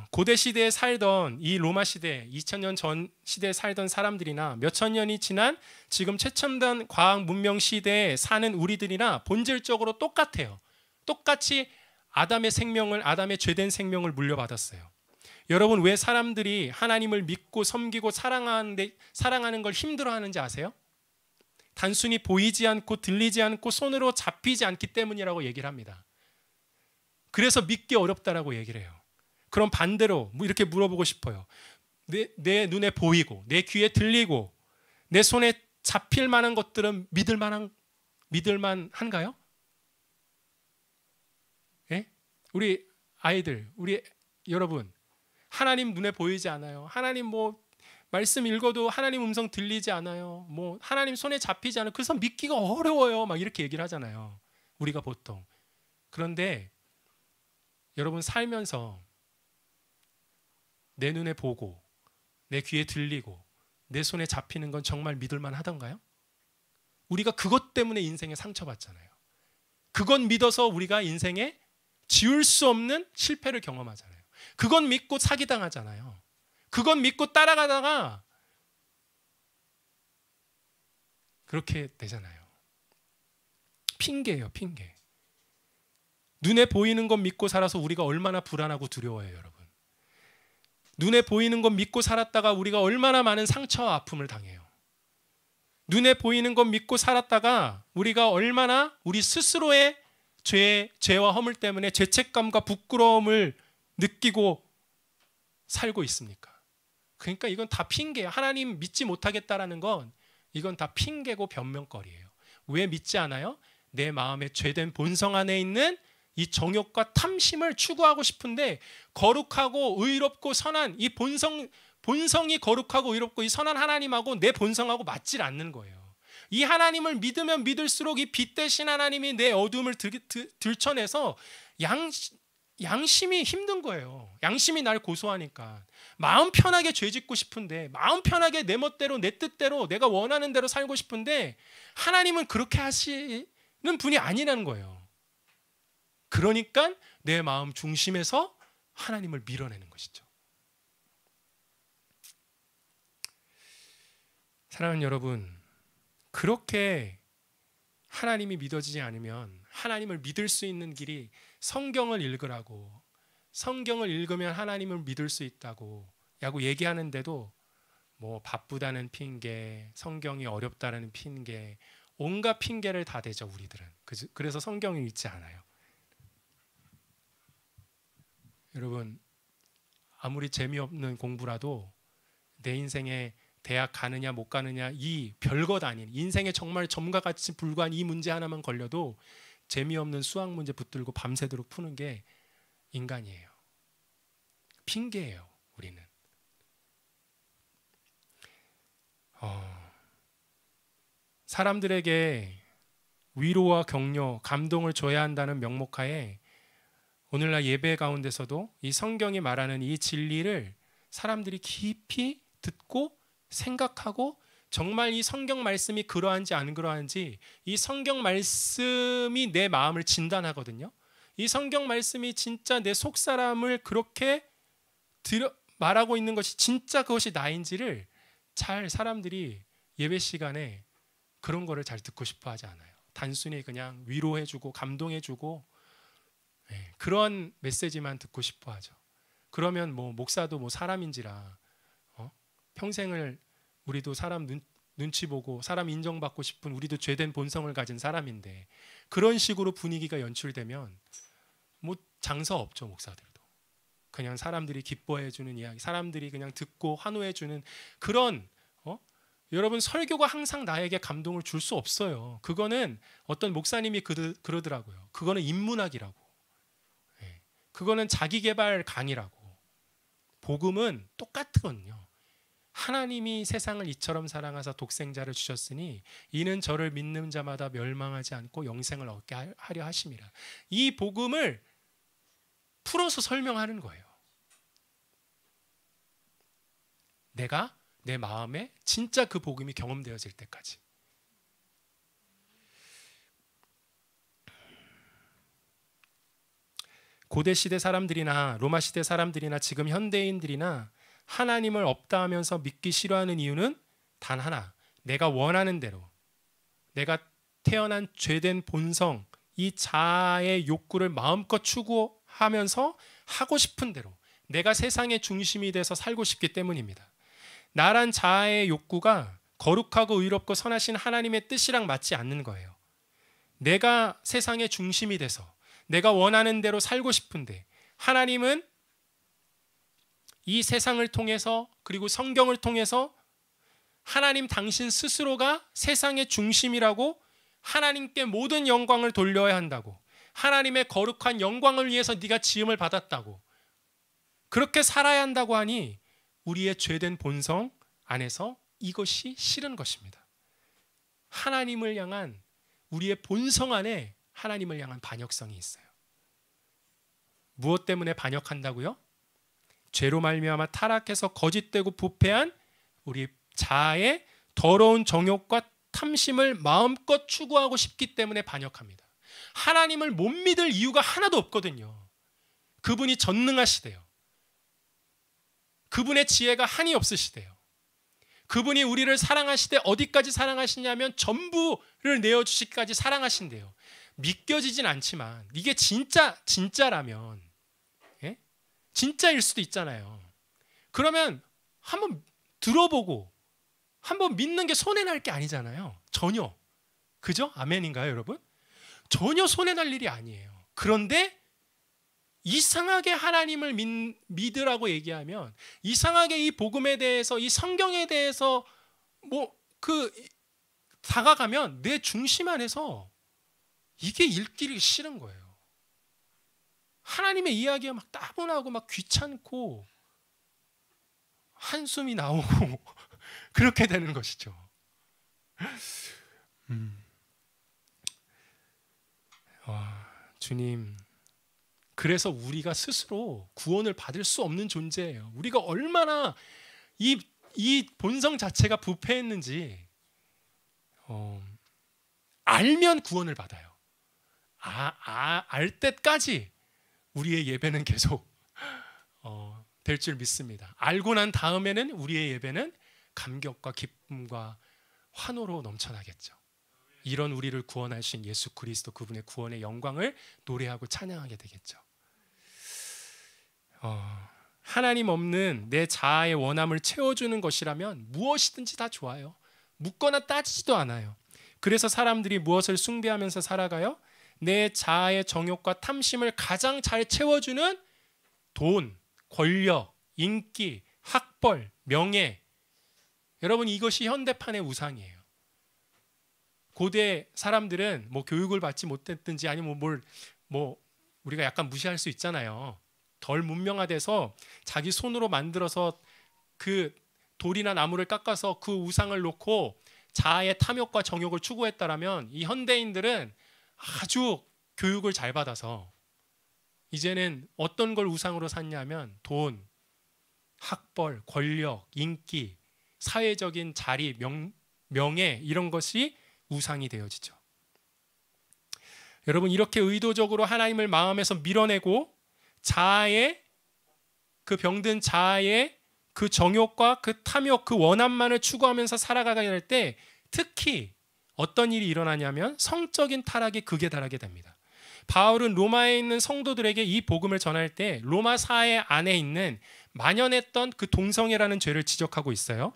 고대 시대에 살던 이 로마 시대, 2000년 전 시대에 살던 사람들이나 몇천 년이 지난 지금 최첨단 과학 문명 시대에 사는 우리들이나 본질적으로 똑같아요. 똑같이 아담의 죄된 생명을 물려받았어요. 여러분, 왜 사람들이 하나님을 믿고 섬기고 사랑하는 걸 힘들어하는지 아세요? 단순히 보이지 않고 들리지 않고 손으로 잡히지 않기 때문이라고 얘기를 합니다. 그래서 믿기 어렵다라고 얘기를 해요. 그럼 반대로 이렇게 물어보고 싶어요. 내 눈에 보이고 내 귀에 들리고 내 손에 잡힐 만한 것들은 믿을만한가요? 예? 우리 아이들, 우리 여러분, 하나님 눈에 보이지 않아요. 하나님 말씀 읽어도 하나님 음성 들리지 않아요. 하나님 손에 잡히지 않아요. 그래서 믿기가 어려워요. 막 이렇게 얘기를 하잖아요. 우리가 보통. 그런데 여러분, 살면서 내 눈에 보고 내 귀에 들리고 내 손에 잡히는 건 정말 믿을만 하던가요? 우리가 그것 때문에 인생에 상처받잖아요. 그건 믿어서 우리가 인생에 지울 수 없는 실패를 경험하잖아요. 그건 믿고 사기당하잖아요. 그건 믿고 따라가다가 그렇게 되잖아요. 핑계예요, 핑계. 눈에 보이는 건 믿고 살아서 우리가 얼마나 불안하고 두려워요, 여러분. 눈에 보이는 것 믿고 살았다가 우리가 얼마나 많은 상처와 아픔을 당해요. 눈에 보이는 것 믿고 살았다가 우리가 얼마나 우리 스스로의 죄와 허물 때문에 죄책감과 부끄러움을 느끼고 살고 있습니까? 그러니까 이건 다 핑계예요. 하나님 믿지 못하겠다라는 건 이건 다 핑계고 변명거리예요. 왜 믿지 않아요? 내 마음에 죄된 본성 안에 있는 이 정욕과 탐심을 추구하고 싶은데 거룩하고 의롭고 선한 이 본성이 거룩하고 의롭고 이 선한 하나님하고 내 본성하고 맞질 않는 거예요. 이 하나님을 믿으면 믿을수록 이 빛 대신 하나님이 내 어둠을 들춰내서 양심이 힘든 거예요. 양심이 날 고소하니까 마음 편하게 죄 짓고 싶은데, 마음 편하게 내 멋대로 내 뜻대로 내가 원하는 대로 살고 싶은데 하나님은 그렇게 하시는 분이 아니라는 거예요. 그러니까 내 마음 중심에서 하나님을 밀어내는 것이죠. 사랑하는 여러분, 그렇게 하나님이 믿어지지 않으면 하나님을 믿을 수 있는 길이 성경을 읽으라고, 성경을 읽으면 하나님을 믿을 수 있다고 얘기하는데도 뭐 바쁘다는 핑계, 성경이 어렵다는 핑계, 온갖 핑계를 다 대죠 우리들은. 그래서 성경을 읽지 않아요. 여러분, 아무리 재미없는 공부라도 내 인생에 대학 가느냐 못 가느냐 이 별것 아닌 인생에 정말 점과 같이 불과한 이 문제 하나만 걸려도 재미없는 수학 문제 붙들고 밤새도록 푸는 게 인간이에요. 핑계예요 우리는. 사람들에게 위로와 격려, 감동을 줘야 한다는 명목하에 오늘날 예배 가운데서도 이 성경이 말하는 이 진리를 사람들이 깊이 듣고 생각하고 정말 이 성경 말씀이 그러한지 안 그러한지 이 성경 말씀이 내 마음을 진단하거든요. 이 성경 말씀이 진짜 내 속사람을 그렇게 말하고 있는 것이 진짜 그것이 나인지를 잘 사람들이 예배 시간에 그런 거를 잘 듣고 싶어 하지 않아요. 단순히 그냥 위로해주고 감동해주고 그런 메시지만 듣고 싶어 하죠. 그러면 뭐 목사도 뭐 사람인지라 평생을 우리도 사람 눈치 보고 사람 인정받고 싶은 우리도 죄된 본성을 가진 사람인데 그런 식으로 분위기가 연출되면 뭐 장사 없죠. 목사들도 그냥 사람들이 기뻐해주는 이야기, 사람들이 그냥 듣고 환호해주는 그런 여러분 설교가 항상 나에게 감동을 줄 수 없어요. 그거는 어떤 목사님이 그러더라고요. 그거는 인문학이라고. 그거는 자기개발 강의라고. 복음은 똑같거든요. 하나님이 세상을 이처럼 사랑하사 독생자를 주셨으니 이는 저를 믿는 자마다 멸망하지 않고 영생을 얻게 하려 하심이라. 이 복음을 풀어서 설명하는 거예요. 내가 내 마음에 진짜 그 복음이 경험되어질 때까지. 고대 시대 사람들이나 로마 시대 사람들이나 지금 현대인들이나 하나님을 없다 하면서 믿기 싫어하는 이유는 단 하나, 내가 원하는 대로, 내가 태어난 죄된 본성, 이 자아의 욕구를 마음껏 추구하면서 하고 싶은 대로 내가 세상의 중심이 돼서 살고 싶기 때문입니다. 나란 자아의 욕구가 거룩하고 의롭고 선하신 하나님의 뜻이랑 맞지 않는 거예요. 내가 세상의 중심이 돼서 내가 원하는 대로 살고 싶은데 하나님은 이 세상을 통해서 그리고 성경을 통해서 하나님 당신 스스로가 세상의 중심이라고 하나님께 모든 영광을 돌려야 한다고 하나님의 거룩한 영광을 위해서 네가 지음을 받았다고 그렇게 살아야 한다고 하니 우리의 죄된 본성 안에서 이것이 싫은 것입니다. 하나님을 향한 우리의 본성 안에 하나님을 향한 반역성이 있어요. 무엇 때문에 반역한다고요? 죄로 말미암아 타락해서 거짓되고 부패한 우리 자아의 더러운 정욕과 탐심을 마음껏 추구하고 싶기 때문에 반역합니다. 하나님을 못 믿을 이유가 하나도 없거든요. 그분이 전능하시대요. 그분의 지혜가 한이 없으시대요. 그분이 우리를 사랑하시되 어디까지 사랑하시냐면 전부를 내어주시기까지 사랑하신대요. 믿겨지진 않지만 이게 진짜라면 진짜일 수도 있잖아요. 그러면 한번 들어보고 한번 믿는 게 손해날 게 아니잖아요. 전혀. 그죠? 아멘인가요, 여러분? 전혀 손해날 일이 아니에요. 그런데 이상하게 하나님을 믿으라고 얘기하면, 이상하게 이 복음에 대해서, 이 성경에 대해서 다가가면 내 중심 안에서 이게 읽기를 싫은 거예요. 하나님의 이야기가 막 따분하고 막 귀찮고 한숨이 나오고 그렇게 되는 것이죠. 주님, 그래서 우리가 스스로 구원을 받을 수 없는 존재예요. 우리가 얼마나 이 본성 자체가 부패했는지 알면 구원을 받아요. 알 때까지 우리의 예배는 계속 될 줄 믿습니다. 알고 난 다음에는 우리의 예배는 감격과 기쁨과 환호로 넘쳐나겠죠. 이런 우리를 구원하신 예수 그리스도, 그분의 구원의 영광을 노래하고 찬양하게 되겠죠. 하나님 없는 내 자아의 원함을 채워주는 것이라면 무엇이든지 다 좋아요. 묻거나 따지지도 않아요. 그래서 사람들이 무엇을 숭배하면서 살아가요? 내 자아의 정욕과 탐심을 가장 잘 채워주는 돈, 권력, 인기, 학벌, 명예. 여러분, 이것이 현대판의 우상이에요. 고대 사람들은 교육을 받지 못했든지 아니면 우리가 약간 무시할 수 있잖아요. 덜 문명화돼서 자기 손으로 만들어서 그 돌이나 나무를 깎아서 그 우상을 놓고 자아의 탐욕과 정욕을 추구했다라면, 이 현대인들은 아주 교육을 잘 받아서 이제는 어떤 걸 우상으로 삼냐면 돈, 학벌, 권력, 인기, 사회적인 자리, 명예, 이런 것이 우상이 되어지죠. 여러분, 이렇게 의도적으로 하나님을 마음에서 밀어내고 자아의 그 병든 자아의 그 정욕과 그 탐욕, 그 원함만을 추구하면서 살아가게 될 때 특히 어떤 일이 일어나냐면 성적인 타락이 극에 달하게 됩니다. 바울은 로마에 있는 성도들에게 이 복음을 전할 때 로마 사회 안에 있는 만연했던 그 동성애라는 죄를 지적하고 있어요.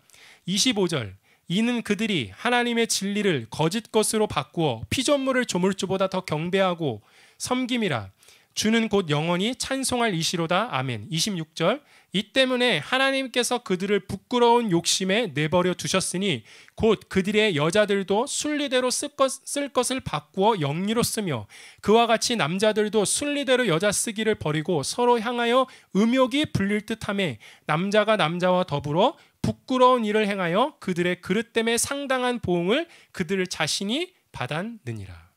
25절, 이는 그들이 하나님의 진리를 거짓 것으로 바꾸어 피조물을 조물주보다 더 경배하고 섬김이라. 주는 곧 영원히 찬송할 이시로다. 아멘. 26절, 이 때문에 하나님께서 그들을 부끄러운 욕심에 내버려 두셨으니 곧 그들의 여자들도 순리대로 쓸 것을 바꾸어 영리로 쓰며 그와 같이 남자들도 순리대로 여자 쓰기를 버리고 서로 향하여 음욕이 불릴 듯하며 남자가 남자와 더불어 부끄러운 일을 행하여 그들의 그릇 때문에 상당한 보응을 그들 자신이 받았느니라.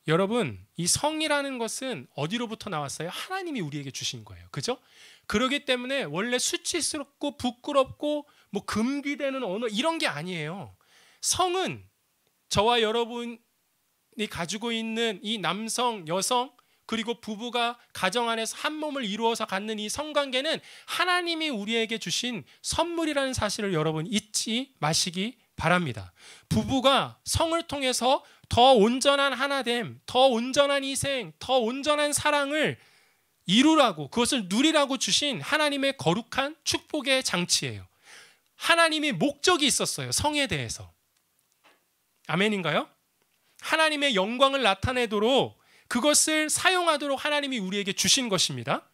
여러분, 이 성이라는 것은 어디로부터 나왔어요? 하나님이 우리에게 주신 거예요. 그죠? 그렇기 때문에 원래 수치스럽고 부끄럽고 금기되는 언어 이런 게 아니에요. 성은 저와 여러분이 가지고 있는 이 남성, 여성, 그리고 부부가 가정 안에서 한 몸을 이루어서 갖는 이 성관계는 하나님이 우리에게 주신 선물이라는 사실을 여러분 잊지 마시기 바랍니다. 부부가 성을 통해서 더 온전한 하나됨, 더 온전한 희생, 더 온전한 사랑을 이루라고, 그것을 누리라고 주신 하나님의 거룩한 축복의 장치예요. 하나님이 목적이 있었어요, 성에 대해서. 아멘인가요? 하나님의 영광을 나타내도록 그것을 사용하도록 하나님이 우리에게 주신 것입니다.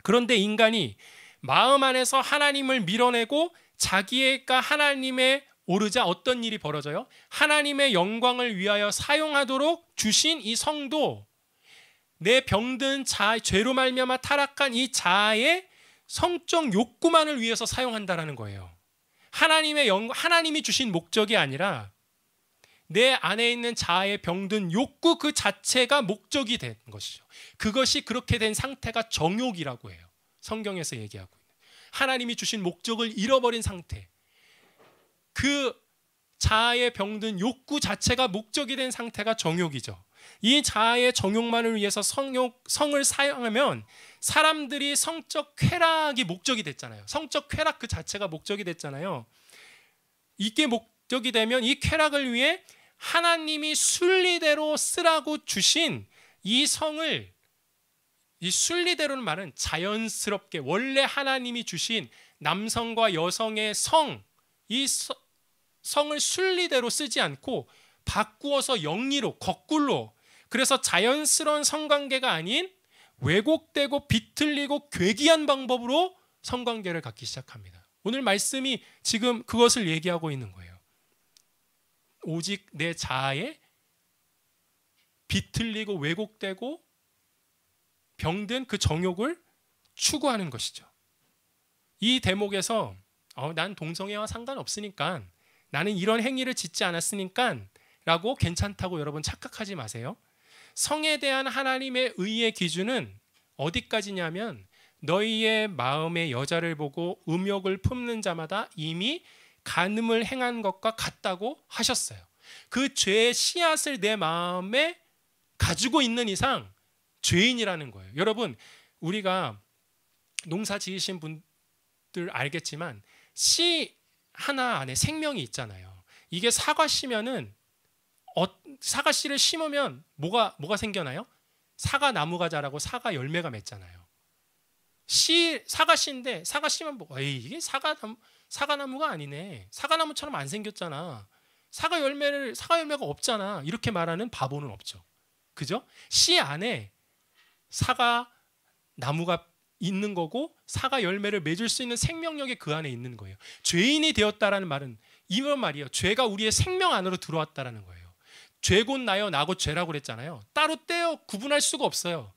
그런데 인간이 마음 안에서 하나님을 밀어내고 자기가 하나님의 오르자 어떤 일이 벌어져요? 하나님의 영광을 위하여 사용하도록 주신 이 성도, 내 병든 자아, 죄로 말미암아 타락한 이 자아의 성적 욕구만을 위해서 사용한다라는 거예요. 하나님이 주신 목적이 아니라 내 안에 있는 자아의 병든 욕구 그 자체가 목적이 된 것이죠. 그것이 그렇게 된 상태가 정욕이라고 해요. 성경에서 얘기하고 있는. 하나님이 주신 목적을 잃어버린 상태. 그 자아의 병든 욕구 자체가 목적이 된 상태가 정욕이죠. 이 자아의 정욕만을 위해서 성을 사용하면 사람들이 성적 쾌락이 목적이 됐잖아요. 성적 쾌락 그 자체가 목적이 됐잖아요. 이게 목적이 되면 이 쾌락을 위해 하나님이 순리대로 쓰라고 주신 이 성을 이 순리대로는 말은 자연스럽게 원래 하나님이 주신 남성과 여성의 성을 순리대로 쓰지 않고 바꾸어서 영리로 거꾸로, 그래서 자연스러운 성관계가 아닌 왜곡되고 비틀리고 괴기한 방법으로 성관계를 갖기 시작합니다. 오늘 말씀이 지금 그것을 얘기하고 있는 거예요. 오직 내 자아에 비틀리고 왜곡되고 병든 그 정욕을 추구하는 것이죠. 이 대목에서 난 동성애와 상관없으니까, 나는 이런 행위를 짓지 않았으니까 라고 괜찮다고 여러분 착각하지 마세요. 성에 대한 하나님의 의의 기준은 어디까지냐면 너희의 마음에 여자를 보고 음욕을 품는 자마다 이미 간음을 행한 것과 같다고 하셨어요. 그 죄의 씨앗을 내 마음에 가지고 있는 이상 죄인이라는 거예요. 여러분, 우리가 농사 지으신 분들 알겠지만 씨 하나 안에 생명이 있잖아요. 이게 사과씨면은 사과씨를 심으면 뭐가 생겨나요? 사과나무가 자라고 사과 열매가 맺잖아요. 사과씨인데 사과씨만 보고 이게 사과나무가 아니네. 사과나무처럼 안 생겼잖아. 사과 열매가 없잖아. 이렇게 말하는 바보는 없죠. 그죠? 씨 안에 사과나무가 있는 거고 사과 열매를 맺을 수 있는 생명력이 그 안에 있는 거예요. 죄인이 되었다라는 말은 이런 말이에요. 죄가 우리의 생명 안으로 들어왔다라는 거예요. 죄 곧 나요, 나 곧 죄라고 그랬잖아요. 따로 떼어 구분할 수가 없어요.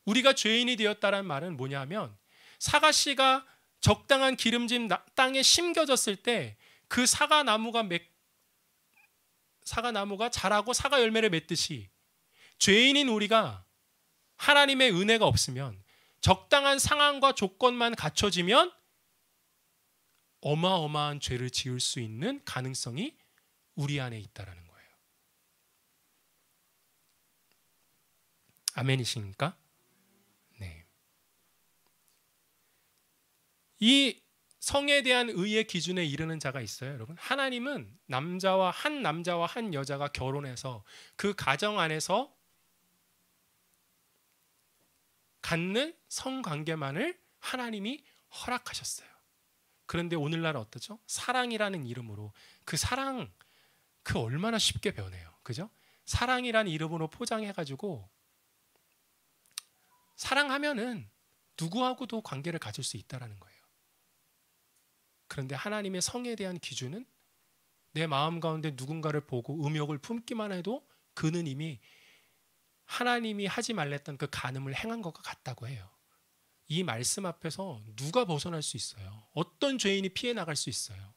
우리가 죄인이 되었다라는 말은 뭐냐면 사과씨가 적당한 기름진 땅에 심겨졌을 때 그 사과나무가 자라고 사과 열매를 맺듯이 죄인인 우리가 하나님의 은혜가 없으면, 적당한 상황과 조건만 갖춰지면 어마어마한 죄를 지을 수 있는 가능성이 우리 안에 있다라는 거예요. 아멘이십니까? 네. 이 성에 대한 의의 기준에 이르는 자가 있어요, 여러분. 하나님은 한 남자와 한 여자가 결혼해서 그 가정 안에서 갖는 성관계만을 하나님이 허락하셨어요. 그런데 오늘날 어떠죠? 사랑이라는 이름으로 그 얼마나 쉽게 변해요. 그죠? 사랑이라는 이름으로 포장해가지고 사랑하면은 누구하고도 관계를 가질 수 있다라는 거예요. 그런데 하나님의 성에 대한 기준은 내 마음 가운데 누군가를 보고 음욕을 품기만 해도 그는 이미 하나님이 하지 말랬던 그 간음을 행한 것과 같다고 해요. 이 말씀 앞에서 누가 벗어날 수 있어요? 어떤 죄인이 피해 나갈 수 있어요?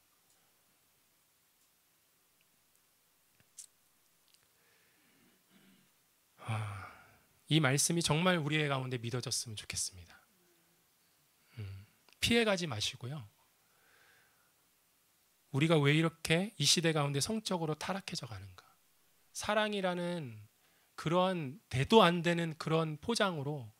이 말씀이 정말 우리의 가운데 믿어졌으면 좋겠습니다. 피해가지 마시고요. 우리가 왜 이렇게 이 시대 가운데 성적으로 타락해져 가는가? 사랑이라는 그러한 대도 안 되는 그런 포장으로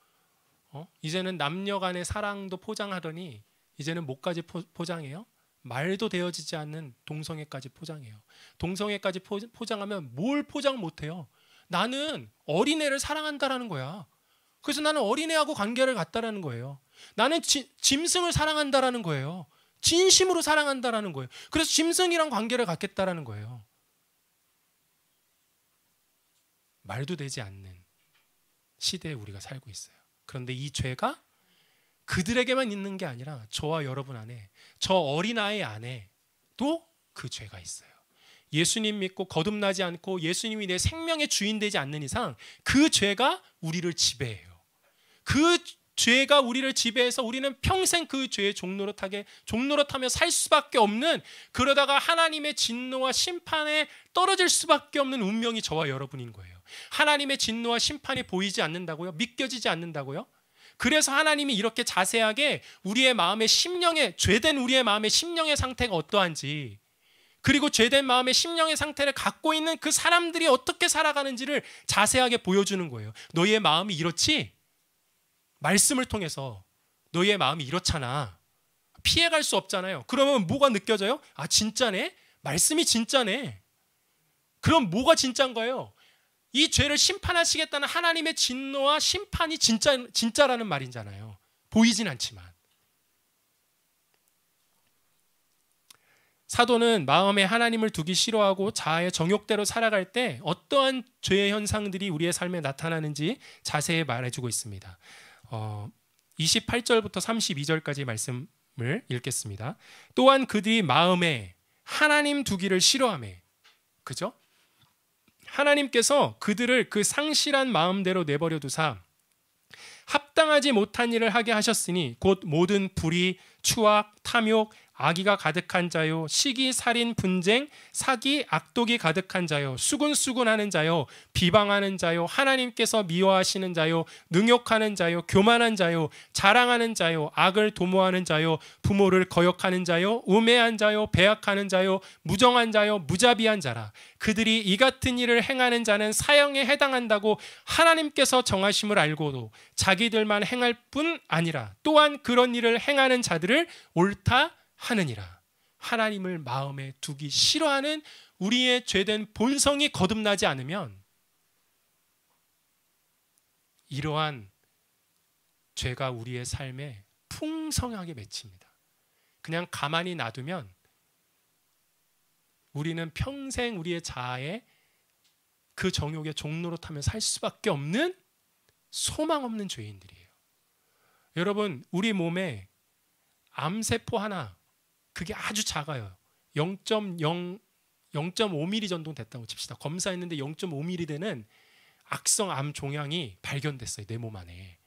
이제는 남녀 간의 사랑도 포장하더니 이제는 뭐까지 포장해요? 말도 되어지지 않는 동성애까지 포장해요. 동성애까지 포장하면 뭘 포장 못해요? 나는 어린애를 사랑한다라는 거야. 그래서 나는 어린애하고 관계를 갖다라는 거예요. 나는 짐승을 사랑한다라는 거예요. 진심으로 사랑한다라는 거예요. 그래서 짐승이랑 관계를 갖겠다라는 거예요. 말도 되지 않는 시대에 우리가 살고 있어요. 그런데 이 죄가 그들에게만 있는 게 아니라 저와 여러분 안에, 저 어린아이 안에도 그 죄가 있어요. 예수님 믿고 거듭나지 않고 예수님이 내 생명의 주인 되지 않는 이상 그 죄가 우리를 지배해요. 그 죄가 우리를 지배해서 우리는 평생 그 죄의 종노릇하며 살 수밖에 없는, 그러다가 하나님의 진노와 심판에 떨어질 수밖에 없는 운명이 저와 여러분인 거예요. 하나님의 진노와 심판이 보이지 않는다고요? 믿겨지지 않는다고요? 그래서 하나님이 이렇게 자세하게 우리의 마음의 심령의, 죄된 우리의 마음의 심령의 상태가 어떠한지, 그리고 죄된 마음의 심령의 상태를 갖고 있는 그 사람들이 어떻게 살아가는지를 자세하게 보여주는 거예요. 너희의 마음이 이렇지? 말씀을 통해서 너희의 마음이 이렇잖아. 피해갈 수 없잖아요. 그러면 뭐가 느껴져요? 아, 진짜네? 말씀이 진짜네. 그럼 뭐가 진짜인 거예요? 이 죄를 심판하시겠다는 하나님의 진노와 심판이 진짜라는 말이잖아요. 보이진 않지만. 사도는 마음에 하나님을 두기 싫어하고 자아의 정욕대로 살아갈 때 어떠한 죄의 현상들이 우리의 삶에 나타나는지 자세히 말해주고 있습니다. 28절부터 32절까지 말씀을 읽겠습니다. 또한 그들이 마음에 하나님 두기를 싫어하매, 그죠? 하나님께서 그들을 그 상실한 마음대로 내버려 두사 합당하지 못한 일을 하게 하셨으니 곧 모든 불의, 추악, 탐욕, 악의가 가득한 자요, 시기, 살인, 분쟁, 사기, 악독이 가득한 자요, 수군수군하는 자요, 비방하는 자요, 하나님께서 미워하시는 자요, 능욕하는 자요, 교만한 자요, 자랑하는 자요, 악을 도모하는 자요, 부모를 거역하는 자요, 우매한 자요, 배약하는 자요, 무정한 자요, 무자비한 자라. 그들이 이 같은 일을 행하는 자는 사형에 해당한다고 하나님께서 정하심을 알고도 자기들만 행할 뿐 아니라 또한 그런 일을 행하는 자들을 옳다 하느니라. 하나님을 마음에 두기 싫어하는 우리의 죄된 본성이 거듭나지 않으면 이러한 죄가 우리의 삶에 풍성하게 맺힙니다. 그냥 가만히 놔두면 우리는 평생 우리의 자아에 그 정욕의 종로로 타며 살 수밖에 없는 소망 없는 죄인들이에요. 여러분, 우리 몸에 암세포 하나, 그게 아주 작아요. 0.5mm 정도 됐다고 칩시다. 검사했는데 0.5mm 되는 악성 암 종양이 발견됐어요, 내 몸 안에.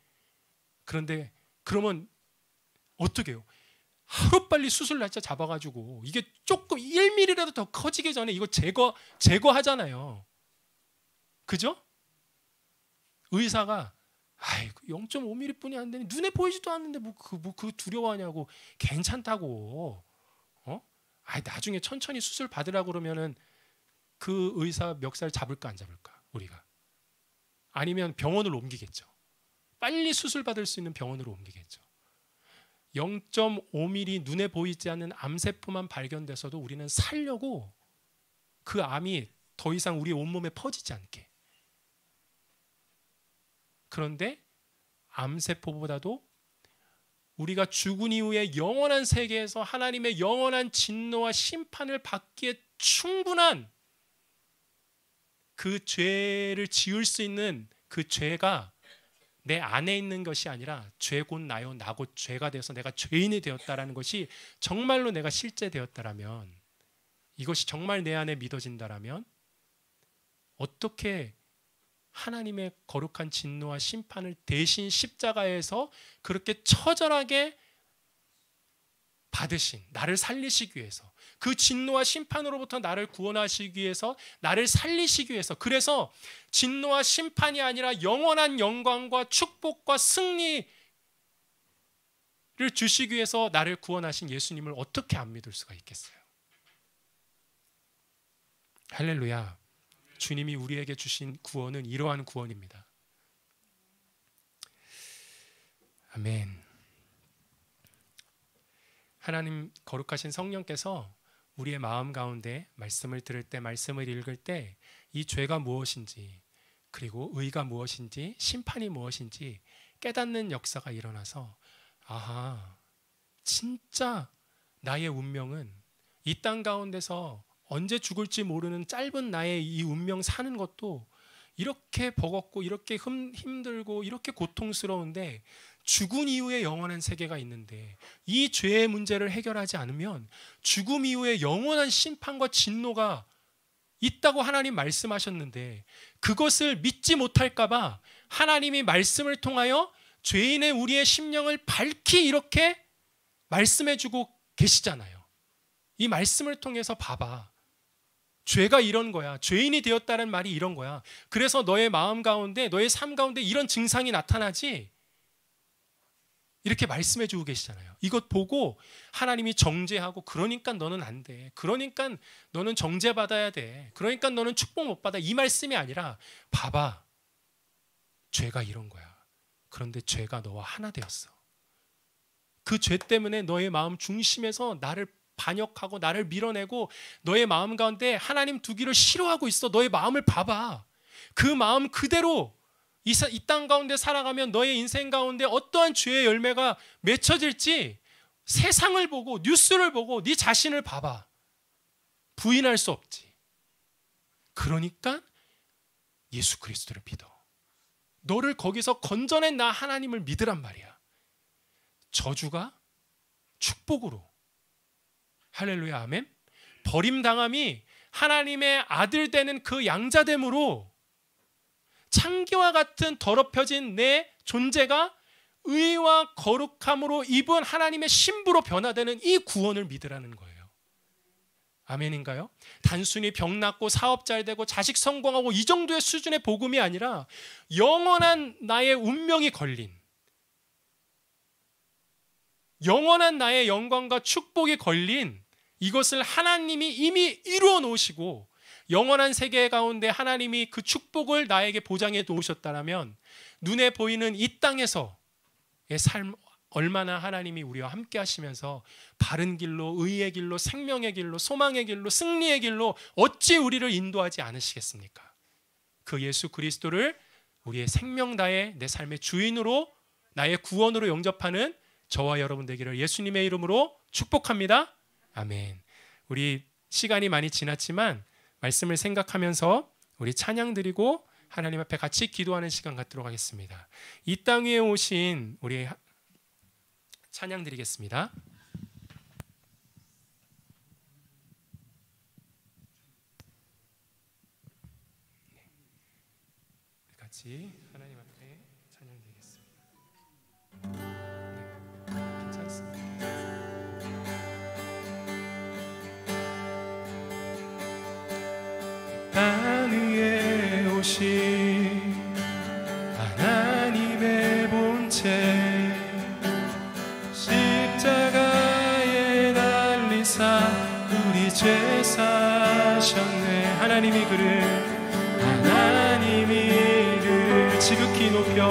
그런데 그러면 어떻게 해요? 하루빨리 수술 날짜 잡아가지고 이게 조금 1mm라도 더 커지기 전에 이거 제거하잖아요. 그죠? 의사가 0.5mm 뿐이 안 되니 눈에 보이지도 않는데 그 두려워하냐고. 괜찮다고. 나중에 천천히 수술 받으라고 그러면은 그 의사 멱살 잡을까 안 잡을까 우리가? 아니면 병원을 옮기겠죠. 빨리 수술 받을 수 있는 병원으로 옮기겠죠. 0.5mm 눈에 보이지 않는 암세포만 발견돼서도 우리는 살려고 그 암이 더 이상 우리 온몸에 퍼지지 않게. 그런데 암세포보다도 우리가 죽은 이후에 영원한 세계에서 하나님의 영원한 진노와 심판을 받기에 충분한 그 죄를 지을 수 있는 그 죄가 내 안에 있는 것이 아니라 죄 곧 나요, 나 곧 죄가 되어서 내가 죄인이 되었다라는 것이 정말로 내가 실제 되었다라면, 이것이 정말 내 안에 믿어진다라면 어떻게 하나님의 거룩한 진노와 심판을 대신 십자가에서 그렇게 처절하게 받으신 나를 살리시기 위해서, 그 진노와 심판으로부터 나를 구원하시기 위해서, 나를 살리시기 위해서, 그래서 진노와 심판이 아니라 영원한 영광과 축복과 승리를 주시기 위해서 나를 구원하신 예수님을 어떻게 안 믿을 수가 있겠어요? 할렐루야. 주님이 우리에게 주신 구원은 이러한 구원입니다. 아멘. 하나님 거룩하신 성령께서 우리의 마음 가운데 말씀을 들을 때, 말씀을 읽을 때 이 죄가 무엇인지, 그리고 의가 무엇인지, 심판이 무엇인지 깨닫는 역사가 일어나서, 아하, 진짜 나의 운명은 이 땅 가운데서 언제 죽을지 모르는 짧은 나의 이 운명 사는 것도 이렇게 버겁고 이렇게 힘들고 이렇게 고통스러운데, 죽은 이후에 영원한 세계가 있는데 이 죄의 문제를 해결하지 않으면 죽음 이후에 영원한 심판과 진노가 있다고 하나님 말씀하셨는데, 그것을 믿지 못할까 봐 하나님이 말씀을 통하여 죄인의 우리의 심령을 밝히 이렇게 말씀해주고 계시잖아요. 이 말씀을 통해서 봐봐, 죄가 이런 거야, 죄인이 되었다는 말이 이런 거야, 그래서 너의 마음 가운데, 너의 삶 가운데 이런 증상이 나타나지, 이렇게 말씀해 주고 계시잖아요. 이것 보고 하나님이 정죄하고, 그러니까 너는 안 돼, 그러니까 너는 정죄받아야 돼, 그러니까 너는 축복 못 받아, 이 말씀이 아니라, 봐봐, 죄가 이런 거야. 그런데 죄가 너와 하나 되었어. 그 죄 때문에 너의 마음 중심에서 나를 반역하고 나를 밀어내고 너의 마음 가운데 하나님 두기를 싫어하고 있어. 너의 마음을 봐봐. 그 마음 그대로 이 땅 가운데 살아가면 너의 인생 가운데 어떠한 죄의 열매가 맺혀질지 세상을 보고 뉴스를 보고 네 자신을 봐봐. 부인할 수 없지. 그러니까 예수 그리스도를 믿어. 너를 거기서 건져낸 나 하나님을 믿으란 말이야. 저주가 축복으로. 할렐루야, 아멘. 버림당함이 하나님의 아들 되는 그 양자됨으로 창기와 같은 더럽혀진 내 존재가 의와 거룩함으로 입은 하나님의 신부로 변화되는 이 구원을 믿으라는 거예요. 아멘인가요? 단순히 병 낫고 사업 잘 되고 자식 성공하고 이 정도의 수준의 복음이 아니라 영원한 나의 운명이 걸린, 영원한 나의 영광과 축복이 걸린 이것을 하나님이 이미 이루어 놓으시고 영원한 세계 가운데 하나님이 그 축복을 나에게 보장해 놓으셨다면 눈에 보이는 이 땅에서의 삶 얼마나 하나님이 우리와 함께 하시면서 바른 길로, 의의 길로, 생명의 길로, 소망의 길로, 승리의 길로 어찌 우리를 인도하지 않으시겠습니까? 그 예수 그리스도를 우리의 생명 다해 내 삶의 주인으로, 나의 구원으로 영접하는 저와 여러분 되기를 예수님의 이름으로 축복합니다. 아멘. 우리 시간이 많이 지났지만 말씀을 생각하면서 우리 찬양 드리고 하나님 앞에 같이 기도하는 시간 갖도록 하겠습니다. 이 땅 위에 오신 우리 찬양 드리겠습니다. 같이 하나님 앞에 찬양 드리겠습니다. 네, 괜찮습니다. 땅 위에 오신 하나님의 본체 십자가에 달리사 우리 죄 사셨네. 하나님이 그를 지극히 높여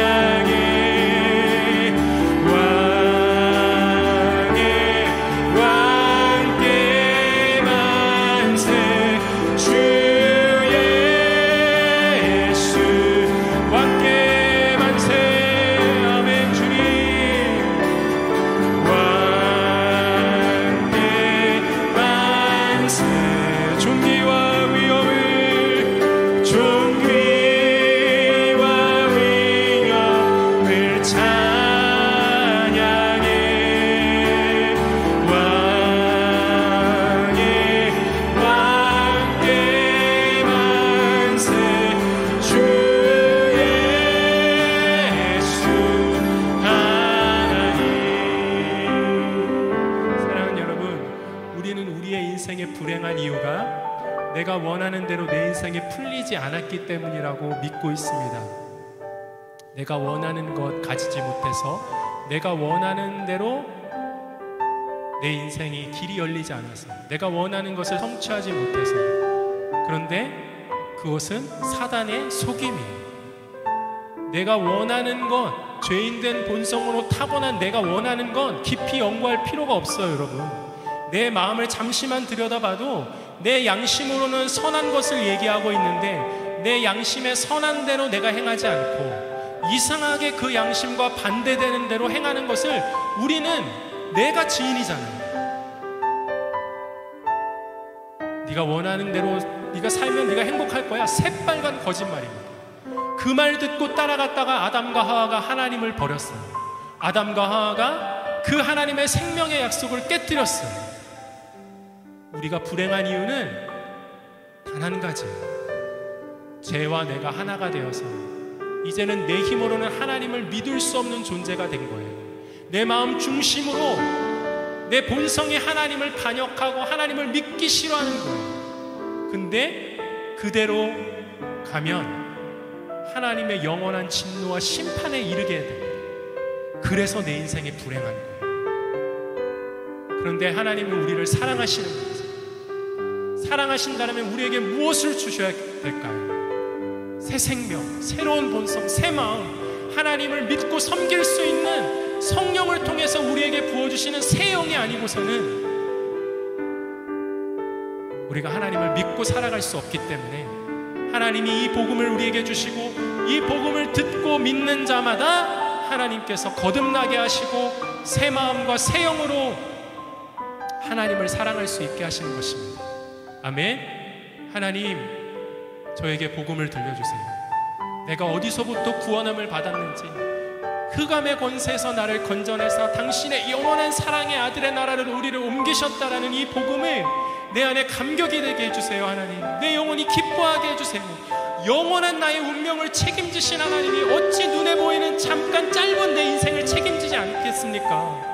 찬양해 와 내가 원하는 대로 내 인생이 풀리지 않았기 때문이라고 믿고 있습니다. 내가 원하는 것 가지지 못해서, 내가 원하는 대로 내 인생이 길이 열리지 않아서, 내가 원하는 것을 성취하지 못해서. 그런데 그것은 사단의 속임이에요. 내가 원하는 것, 죄인된 본성으로 타고난 내가 원하는 건 깊이 연구할 필요가 없어요, 여러분. 내 마음을 잠시만 들여다봐도 내 양심으로는 선한 것을 얘기하고 있는데 내 양심의 선한 대로 내가 행하지 않고 이상하게 그 양심과 반대되는 대로 행하는 것을, 우리는 내가 지인이잖아요. 네가 원하는 대로 네가 살면 네가 행복할 거야. 새빨간 거짓말입니다. 그 말 듣고 따라갔다가 아담과 하와가 하나님을 버렸어요. 아담과 하와가 그 하나님의 생명의 약속을 깨뜨렸어요. 우리가 불행한 이유는 단 한 가지예요. 죄와 내가 하나가 되어서 이제는 내 힘으로는 하나님을 믿을 수 없는 존재가 된 거예요. 내 마음 중심으로 내 본성이 하나님을 반역하고 하나님을 믿기 싫어하는 거예요. 근데 그대로 가면 하나님의 영원한 진노와 심판에 이르게 됩니다. 그래서 내 인생이 불행한 거예요. 그런데 하나님은 우리를 사랑하시는 거예요. 사랑하신다면 우리에게 무엇을 주셔야 될까요? 새 생명, 새로운 본성, 새 마음, 하나님을 믿고 섬길 수 있는 성령을 통해서 우리에게 부어주시는 새 영이 아니고서는 우리가 하나님을 믿고 살아갈 수 없기 때문에, 하나님이 이 복음을 우리에게 주시고 이 복음을 듣고 믿는 자마다 하나님께서 거듭나게 하시고 새 마음과 새 영으로 하나님을 사랑할 수 있게 하시는 것입니다. 아멘. 하나님, 저에게 복음을 들려주세요. 내가 어디서부터 구원함을 받았는지, 흑암의 권세에서 나를 건져내서 당신의 영원한 사랑의 아들의 나라를 우리를 옮기셨다라는 이 복음을 내 안에 감격이 되게 해주세요. 하나님, 내 영혼이 기뻐하게 해주세요. 영원한 나의 운명을 책임지신 하나님이 어찌 눈에 보이는 잠깐 짧은 내 인생을 책임지지 않겠습니까?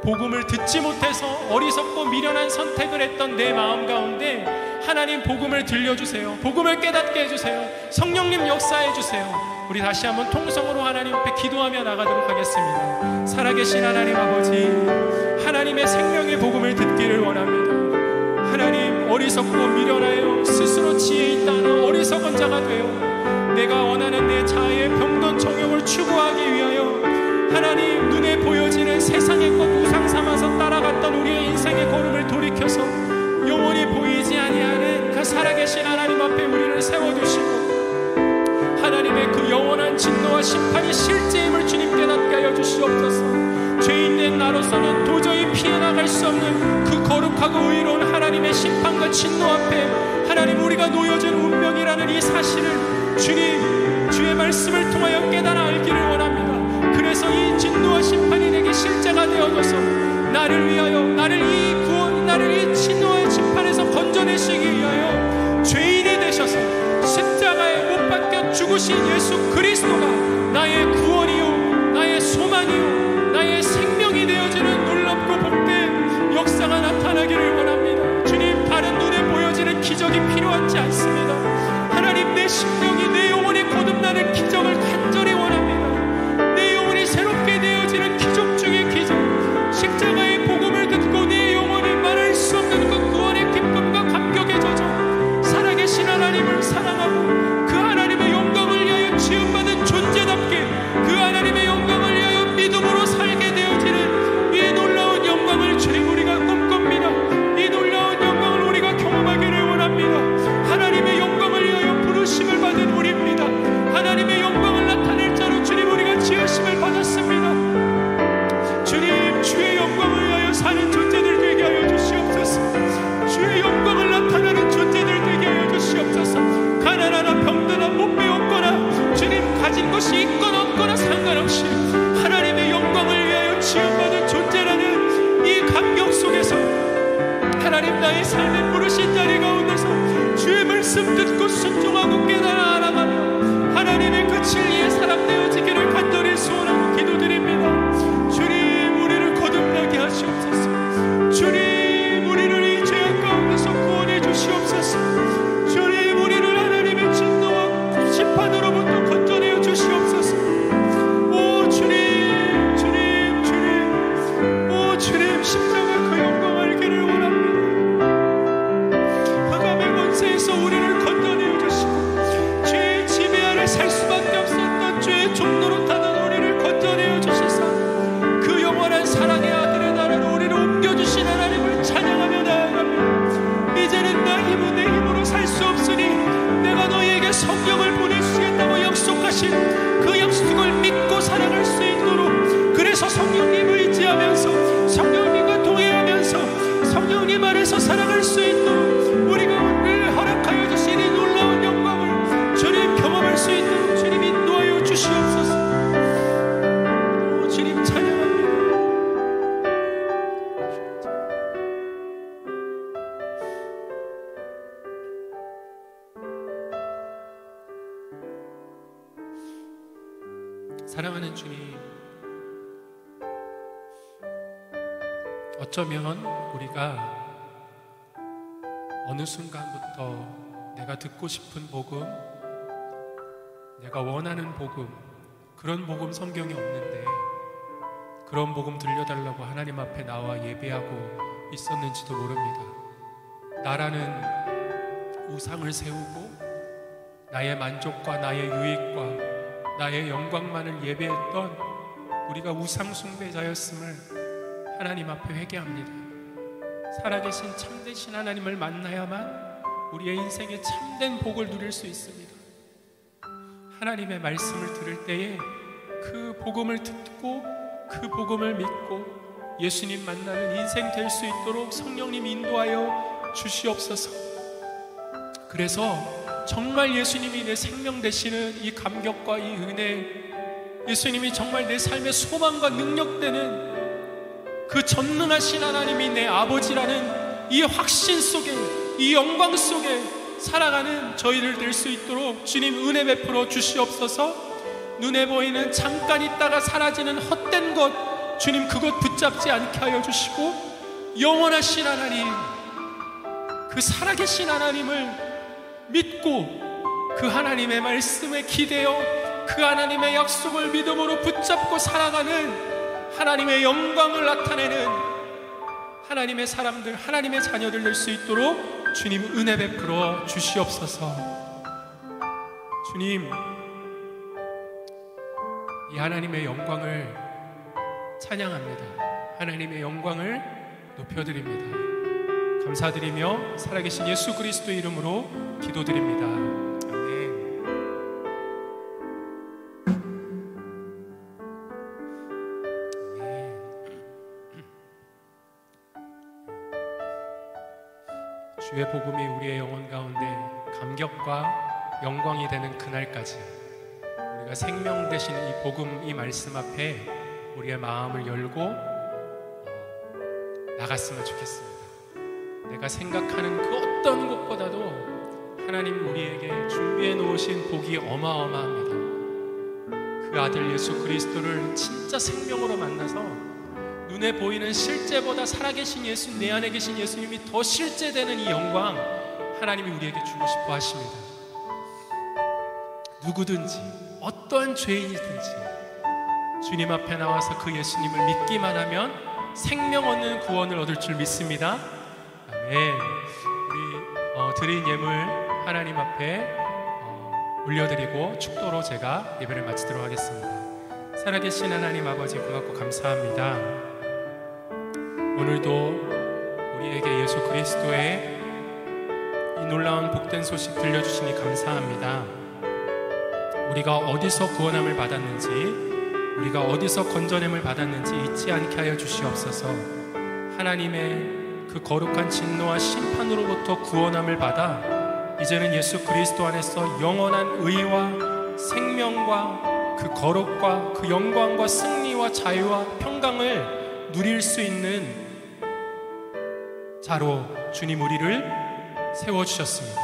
복음을 듣지 못해서 어리석고 미련한 선택을 했던 내 마음 가운데 하나님 복음을 들려주세요. 복음을 깨닫게 해주세요. 성령님 역사해 주세요. 우리 다시 한번 통성으로 하나님 앞에 기도하며 나가도록 하겠습니다. 살아계신 하나님 아버지, 하나님의 생명의 복음을 듣기를 원합니다. 하나님, 어리석고 미련하여 스스로 지혜 있다는 어리석은 자가 되어 내가 원하는 내 자아의 병든 정욕을 추구하기 위하여 하나님, 눈에 보여지는 세상의 것 우상 삼아서 따라갔던 우리의 인생의 걸음을 돌이켜서 영원히 보이지 아니하는 그 살아계신 하나님 앞에 우리를 세워두시고 하나님의 그 영원한 진노와 심판이 실제임을 주님 깨닫게 하여 주시옵소서. 죄인된 나로서는 도저히 피해 나갈 수 없는 그 거룩하고 의로운 하나님의 심판과 진노 앞에 하나님, 우리가 놓여진 운명이라는 이 사실을 주님, 주의 말씀을 통하여 깨달아 알기를 원합니다. 그래서 이 진노와 심판이 내게 실제가 되어져서 나를 위하여, 나를 이 구원, 나를 이 진노와 심판에서 건져내시기 위하여 죄인이 되셔서 십자가에 못 박혀 죽으신 예수 그리스도가 나의 구원이요, 나의 소망이요, 나의 생명이 되어지는 놀랍고 복된 역사가 나타나기를 원합니다. 주님, 다른 눈에 보여지는 기적이 필요하지 않습니다. 하나님, 내 심령이, 내 영혼이 거듭나는 기적을 간절히 원합니다. 내 영혼이 새롭게 되어지는 기적 중의 기적, 십자가의 복음을 듣고 내 영혼이 말할 수 없는 그 구원의 기쁨과 감격에 젖어 살아계신 하나님을 사랑하고 그 하나님의 영광을 위하여 지음받은 존재답게 그 하나님의 영광을 위하여 믿음으로 살게 되어지는 이 놀라운 영광을 주님, 우리가 꿈꿉니다. 이 놀라운 영광을 우리가 경험하기를 원합니다. 하나님의 영광을 위하여 부르심을 받은 우리입니다. 하나님의 영광을 나타낼 자로 주님, 우리가 지으심을 받았습니다. 주님, 주의 영광을 위하여 사는 존재들 되게 하여 주시옵소서. 주의 영광을 나타내는 존재들 되게 하여 주시옵소서. 가난하나 병드나 못 배웠거나 주님, 가진 것이 있거나 없거나 상관없이 하나님의 영광을 위하여 지음받은 존재라는 이 감격 속에서 하나님, 나의 삶의 부르신 자리 가운데서 주의 말씀 듣고 순종하고 깨달아 알아가며 하나님의 그 진리의 사람 되어지기를 간절히 소원하고 기도드립니다. 주님, 우리를 거듭나게 하시옵소서. 주님, 우리를 이 죄악 가운데서 구원해 주시옵소서. 사랑하는 주님, 어쩌면 우리가 어느 순간부터 내가 듣고 싶은 복음, 내가 원하는 복음, 그런 복음 성경에 없는데 그런 복음 들려달라고 하나님 앞에 나와 예배하고 있었는지도 모릅니다. 나라는 우상을 세우고 나의 만족과 나의 유익과 나의 영광만을 예배했던 우리가 우상 숭배자였음을 하나님 앞에 회개합니다. 살아계신 참되신 하나님을 만나야만 우리의 인생에 참된 복을 누릴 수 있습니다. 하나님의 말씀을 들을 때에 그 복음을 듣고 그 복음을 믿고 예수님 만나는 인생 될 수 있도록 성령님 인도하여 주시옵소서. 그래서 정말 예수님이 내 생명 되시는 이 감격과 이 은혜, 예수님이 정말 내 삶의 소망과 능력 되는 그 전능하신 하나님이 내 아버지라는 이 확신 속에, 이 영광 속에 살아가는 저희들 될 수 있도록 주님 은혜 베풀어 주시옵소서. 눈에 보이는 잠깐 있다가 사라지는 헛된 것, 주님 그것 붙잡지 않게 하여 주시고 영원하신 하나님, 그 살아계신 하나님을 믿고 그 하나님의 말씀에 기대어 그 하나님의 약속을 믿음으로 붙잡고 살아가는 하나님의 영광을 나타내는 하나님의 사람들, 하나님의 자녀들 될 수 있도록 주님 은혜 베풀어 주시옵소서. 주님, 이 하나님의 영광을 찬양합니다. 하나님의 영광을 높여드립니다. 감사드리며 살아계신 예수 그리스도의 이름으로 기도드립니다. 아멘. 주의 복음이 우리의 영혼 가운데 감격과 영광이 되는 그날까지 우리가 생명 되신 이 복음, 이 말씀 앞에 우리의 마음을 열고 나갔으면 좋겠습니다. 내가 생각하는 그 어떤 것보다도 하나님 우리에게 준비해 놓으신 복이 어마어마합니다. 그 아들 예수 그리스도를 진짜 생명으로 만나서 눈에 보이는 실제보다 살아계신 예수, 내 안에 계신 예수님이 더 실제되는 이 영광 하나님이 우리에게 주고 싶어 하십니다. 누구든지 어떠한 죄인이든지 주님 앞에 나와서 그 예수님을 믿기만 하면 생명 얻는 구원을 얻을 줄 믿습니다. 아멘. 우리 드린 예물 하나님 앞에 올려드리고 축도로 제가 예배를 마치도록 하겠습니다. 살아계신 하나님 아버지 고맙고 감사합니다. 오늘도 우리에게 예수 그리스도의 이 놀라운 복된 소식 들려주시니 감사합니다. 우리가 어디서 구원함을 받았는지, 우리가 어디서 건져냄을 받았는지 잊지 않게 하여 주시옵소서. 하나님의 그 거룩한 진노와 심판으로부터 구원함을 받아 이제는 예수 그리스도 안에서 영원한 의와 생명과 그 거룩과 그 영광과 승리와 자유와 평강을 누릴 수 있는 자로 주님 우리를 세워주셨습니다.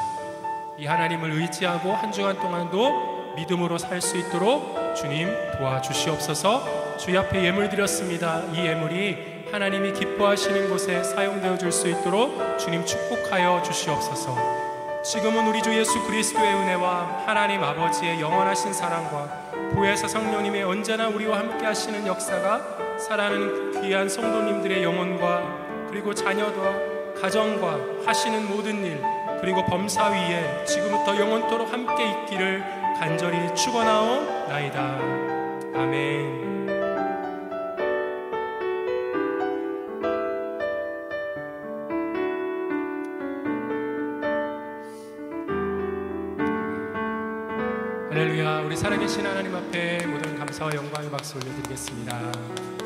이 하나님을 의지하고 한 주간 동안도 믿음으로 살 수 있도록 주님 도와주시옵소서. 주의 앞에 예물 드렸습니다. 이 예물이 하나님이 기뻐하시는 곳에 사용되어 줄 수 있도록 주님 축복하여 주시옵소서. 지금은 우리 주 예수 그리스도의 은혜와 하나님 아버지의 영원하신 사랑과 보혜사 성령님의 언제나 우리와 함께 하시는 역사가 사랑하는 귀한 성도님들의 영혼과 그리고 자녀와 가정과 하시는 모든 일 그리고 범사 위에 지금부터 영원토록 함께 있기를 간절히 축원하오나이다. 아멘. 할렐루야. 우리 살아계신 하나님 앞에 모든 감사와 영광의 박수 올려드리겠습니다.